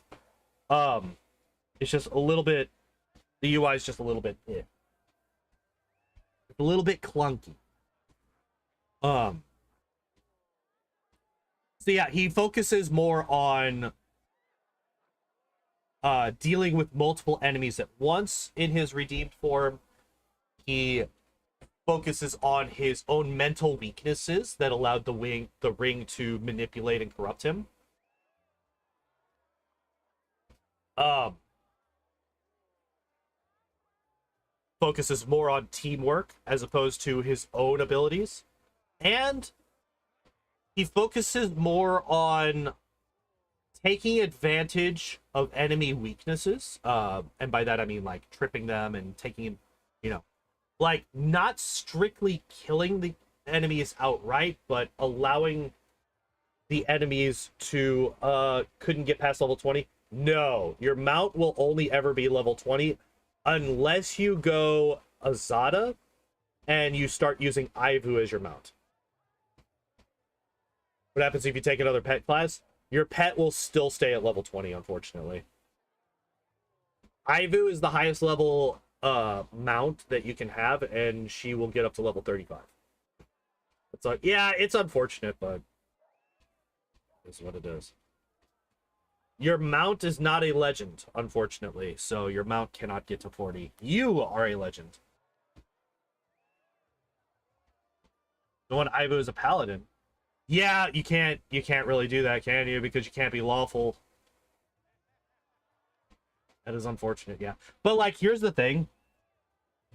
It's just a little bit, the UI is just a little bit, It's a little bit clunky. So yeah, he focuses more on dealing with multiple enemies at once in his redeemed form. He focuses on his own mental weaknesses that allowed the ring to manipulate and corrupt him. Focuses more on teamwork as opposed to his own abilities. And he focuses more on taking advantage of enemy weaknesses, and by that I mean like tripping them and taking, like not strictly killing the enemies outright, but allowing the enemies to couldn't get past level 20. No, your mount will only ever be level 20 unless you go Azada and you start using Ivu as your mount. What happens if you take another pet class? Your pet will still stay at level 20, unfortunately. Ivu is the highest level mount that you can have, and she will get up to level 35. It's like, yeah, it's unfortunate, but this is what it is. Your mount is not a legend, unfortunately, so your mount cannot get to 40. You are a legend. The one Ivu is a paladin. Yeah, you can't really do that, can you? Because you can't be lawful. That is unfortunate, yeah. But, like, here's the thing.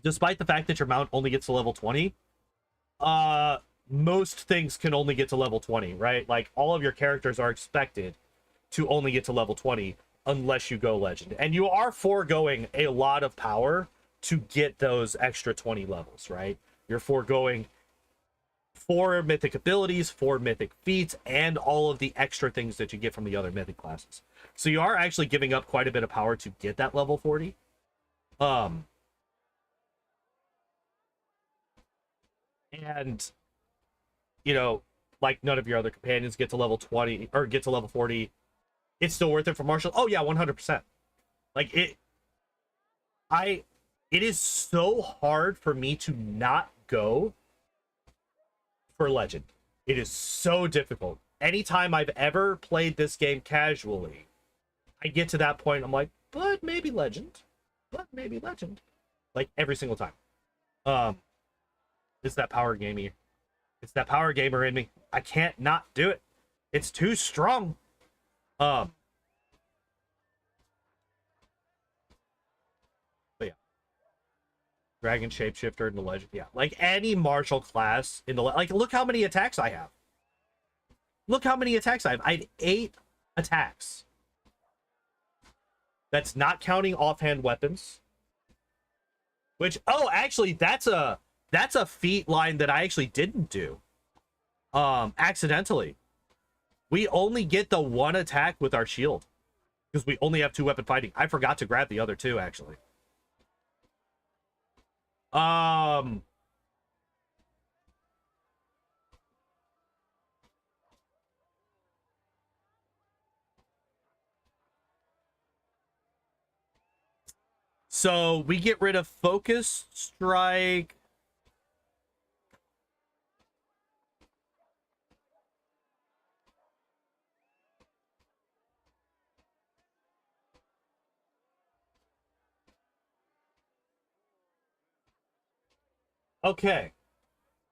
Despite the fact that your mount only gets to level 20, most things can only get to level 20, right? Like, all of your characters are expected to only get to level 20 unless you go legend. And you are foregoing a lot of power to get those extra 20 levels, right? You're foregoing 4 mythic abilities, 4 mythic feats, and all of the extra things that you get from the other mythic classes. So you are actually giving up quite a bit of power to get that level 40. And, like none of your other companions get to level 20 or get to level 40. It's still worth it for Marshall. Oh yeah, 100%. Like it is so hard for me to not go for legend. It is so difficult. Anytime I've ever played this game casually, I get to that point, I'm like, but maybe legend. But maybe legend. Like every single time. It's that power gamer. It's that power gamer in me. I can't not do it. It's too strong. But yeah. Dragon Shapeshifter in the legend. Yeah. Like any martial class in the like, look how many attacks I have. Look how many attacks I have. I have 8 attacks. That's not counting offhand weapons. Which, oh, actually, that's a feat line that I actually didn't do. Accidentally. We only get the 1 attack with our shield. Because we only have 2 weapon fighting. I forgot to grab the other 2, actually. So we get rid of Focus Strike. Okay.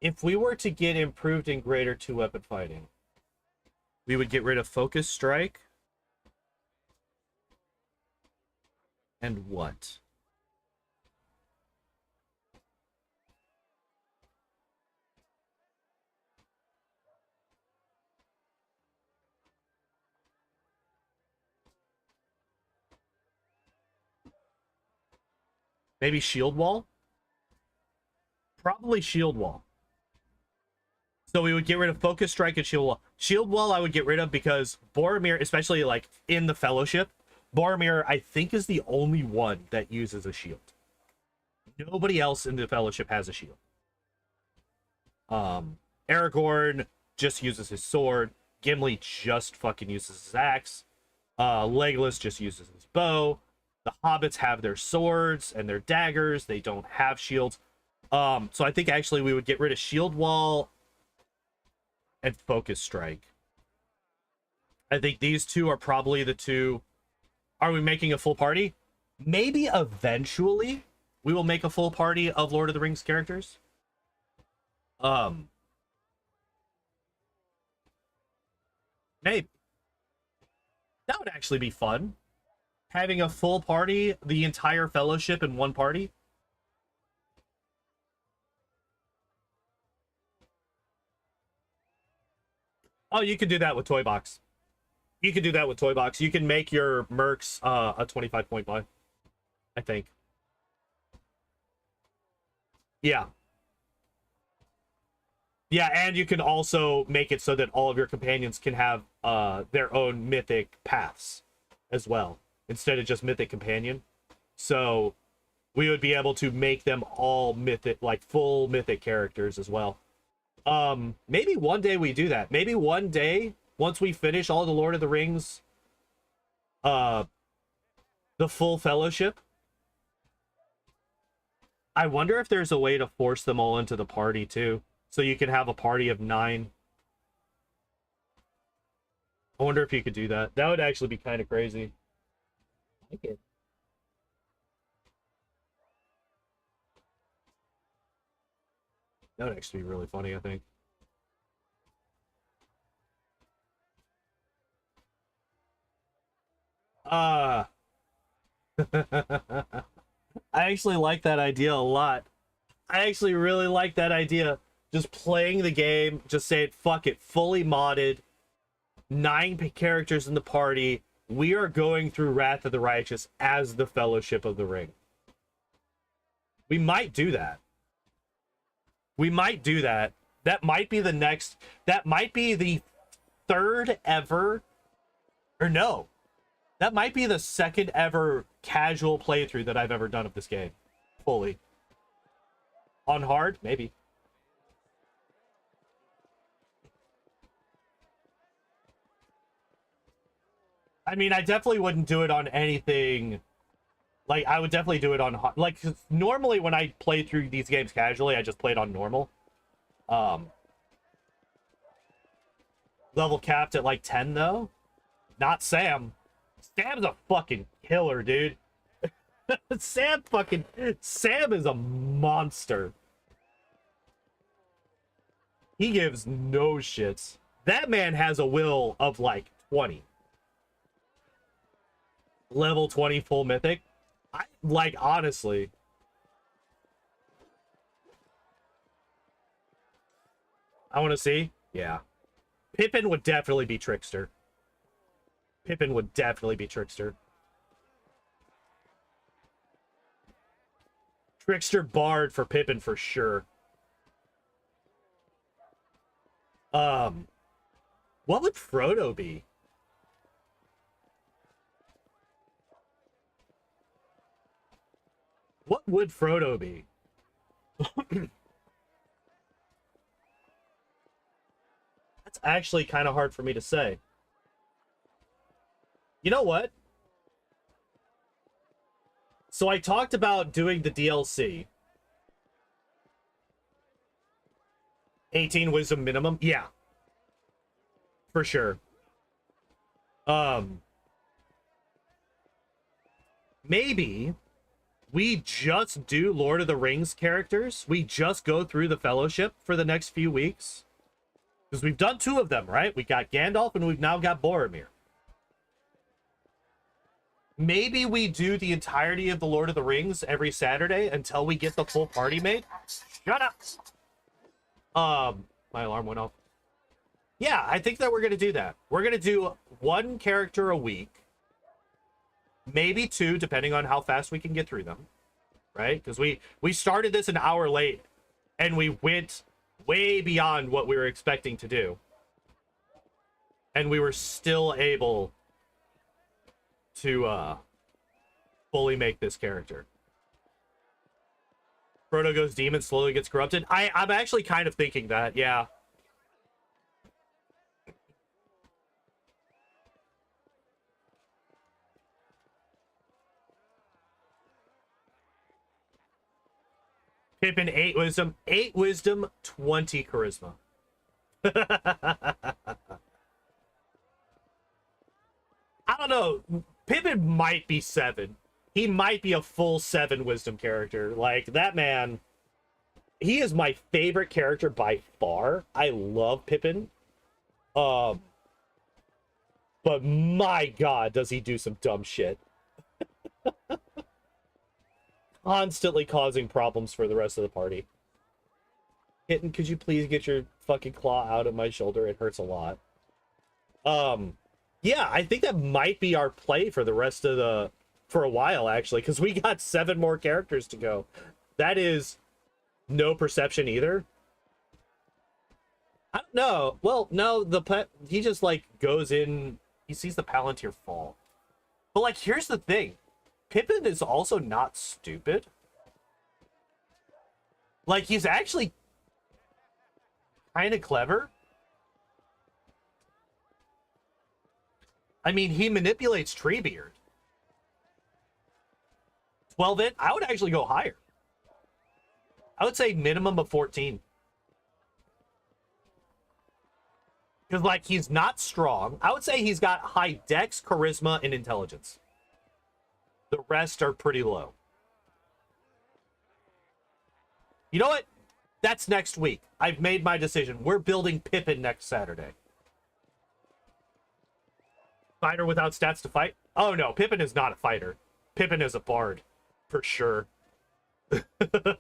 If we were to get improved in greater two-weapon fighting, we would get rid of Focus Strike. And what? Maybe Shield Wall? Probably Shield Wall. So we would get rid of Focus Strike and Shield Wall. Shield Wall I would get rid of because Boromir, especially like in the Fellowship, Boromir I think is the only one that uses a shield. Nobody else in the Fellowship has a shield. Aragorn just uses his sword. Gimli just fucking uses his axe. Legolas just uses his bow. The hobbits have their swords and their daggers. They don't have shields. So I think actually we would get rid of Shield Wall and Focus Strike. I think these two are probably the two. Are we making a full party? Maybe eventually we will make a full party of Lord of the Rings characters. Maybe. That would actually be fun. Having a full party, the entire Fellowship in one party. Oh, you can do that with Toy Box. You can do that with Toy Box. You can make your mercs a 25-point buy, I think. Yeah. Yeah, and you can also make it so that all of your companions can have their own mythic paths as well, instead of just mythic companion. So we would be able to make them all mythic, like full mythic characters as well. Maybe one day we do that. Maybe one day, once we finish all the Lord of the Rings, the full Fellowship, I wonder if there's a way to force them all into the party too. So you can have a party of 9. I wonder if you could do that. That would actually be kind of crazy. I like it. That would actually be really funny, I think. I actually like that idea a lot. I actually really like that idea. Just playing the game, just saying, fuck it, fully modded, 9 characters in the party. We are going through Wrath of the Righteous as the Fellowship of the Ring. We might do that. We might do that. That might be the next, that might be the 3rd ever, or no, that might be the 2nd ever casual playthrough that I've ever done of this game. Fully. On hard? Maybe. I mean, I definitely wouldn't do it on anything. Like, I would definitely do it on hard. Like, normally when I play through these games casually, I just play it on normal. Level capped at like 10 though. Not Sam. Sam's a fucking killer, dude. Sam is a monster. He gives no shits. That man has a will of like 20. Level 20 full mythic. I like, honestly. I want to see. Yeah. Pippin would definitely be Trickster. Pippin would definitely be Trickster. Trickster Bard for Pippin for sure. What would Frodo be? What would Frodo be? That's actually kind of hard for me to say. You know what? So I talked about doing the DLC. 18 wisdom minimum? Yeah. For sure. Maybe we just do Lord of the Rings characters. We just go through the Fellowship for the next few weeks. Because we've done 2 of them, right? We got Gandalf and we've now got Boromir. Maybe we do the entirety of the Lord of the Rings every Saturday until we get the full party made. Shut up! My alarm went off. Yeah, I think that we're going to do that. We're going to do 1 character a week. Maybe 2, depending on how fast we can get through them. Right? Because we started this an hour late. And we went way beyond what we were expecting to do. And we were still able to fully make this character. Frodo goes demon, slowly gets corrupted. I'm actually kind of thinking that, yeah. Pippin 8 wisdom, 8 wisdom, 20 charisma. I don't know. Pippin might be 7. He might be a full 7 wisdom character. Like, that man, he is my favorite character by far. I love Pippin. But my God, does he do some dumb shit. Constantly causing problems for the rest of the party. Kitten, could you please get your fucking claw out of my shoulder? It hurts a lot. Yeah, I think that might be our play for the rest of the... for a while, actually, because we got 7 more characters to go. That is no perception either. I don't know. Well, no, he just, like, goes in... He sees the Palantir fall. But, like, here's the thing. Pippin is also not stupid. Like, he's actually kind of clever. I mean, he manipulates Treebeard. 12 it, I would actually go higher. I would say minimum of 14. Because, like, he's not strong. I would say he's got high dex, charisma, and intelligence. The rest are pretty low. You know what? That's next week. I've made my decision. We're building Pippin next Saturday. Fighter without stats to fight? Oh, no. Pippin is not a fighter. Pippin is a bard. For sure. Yeah,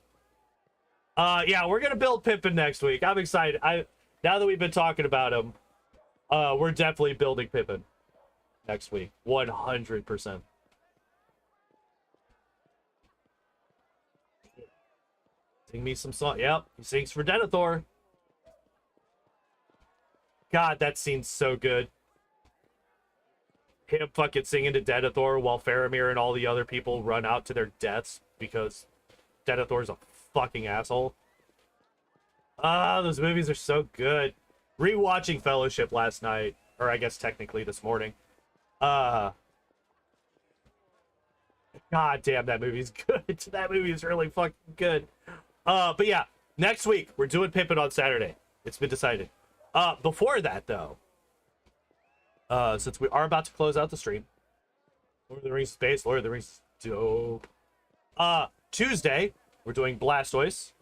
we're going to build Pippin next week. I'm excited. Now that we've been talking about him, we're definitely building Pippin next week. 100%. Sing me some song. Yep, he sings for Denethor. God, that scene's so good. Him fucking singing to Denethor while Faramir and all the other people run out to their deaths because Denethor's a fucking asshole. Ah, those movies are so good. Rewatching Fellowship last night, or I guess technically this morning. God damn, that movie's good. That movie is really fucking good. But yeah, next week we're doing Pippin on Saturday. It's been decided. Before that though, since we are about to close out the stream, Lord of the Rings space, Lord of the Rings dope. Tuesday we're doing Blastoise.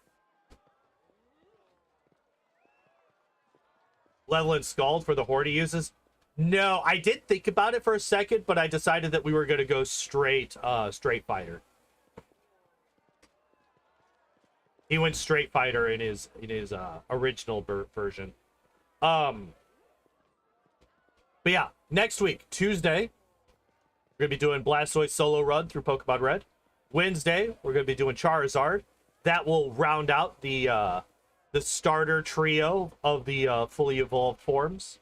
Leveling Scald for the Horde he uses. No, I did think about it for a second, but I decided that we were going to go straight fighter. He went straight fighter in his original version. But yeah, next week, Tuesday, we're going to be doing Blastoise solo run through Pokemon Red. Wednesday, we're going to be doing Charizard. That will round out the starter trio of the fully evolved forms.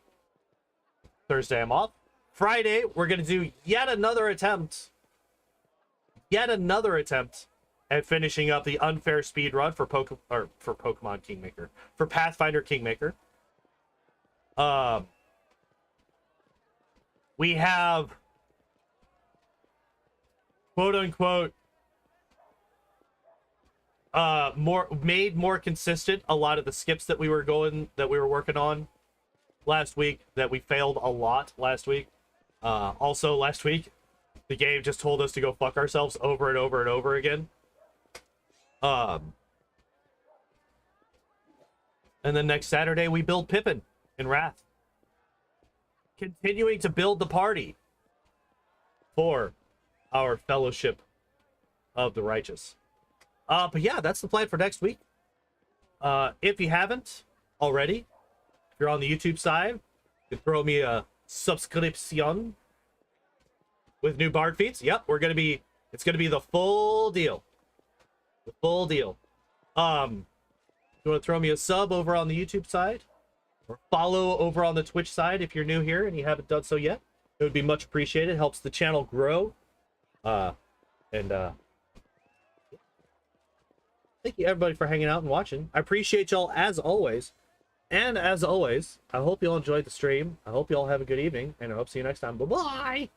Thursday, I'm off. Friday, we're going to do yet another attempt at finishing up the unfair speed run for Pokemon Kingmaker, for Pathfinder Kingmaker. We have quote unquote more consistent a lot of the skips that we were working on last week that we failed a lot last week. Also last week The game just told us to go fuck ourselves over and over and over again. And then next Saturday we build Pippin in Wrath. Continuing to build the party for our Fellowship of the Righteous. But yeah, that's the plan for next week. If you haven't already, if you're on the YouTube side, you can throw me a subscription with new Bard feats. Yep, it's gonna be the full deal. The full deal. You want to throw me a sub over on the YouTube side, or follow over on the Twitch side if you're new here and you haven't done so yet, it would be much appreciated. It helps the channel grow. Thank you everybody for hanging out and watching. I appreciate y'all as always. And as always, I hope you all enjoyed the stream. I hope you all have a good evening, and I hope to see you next time. Bye-bye!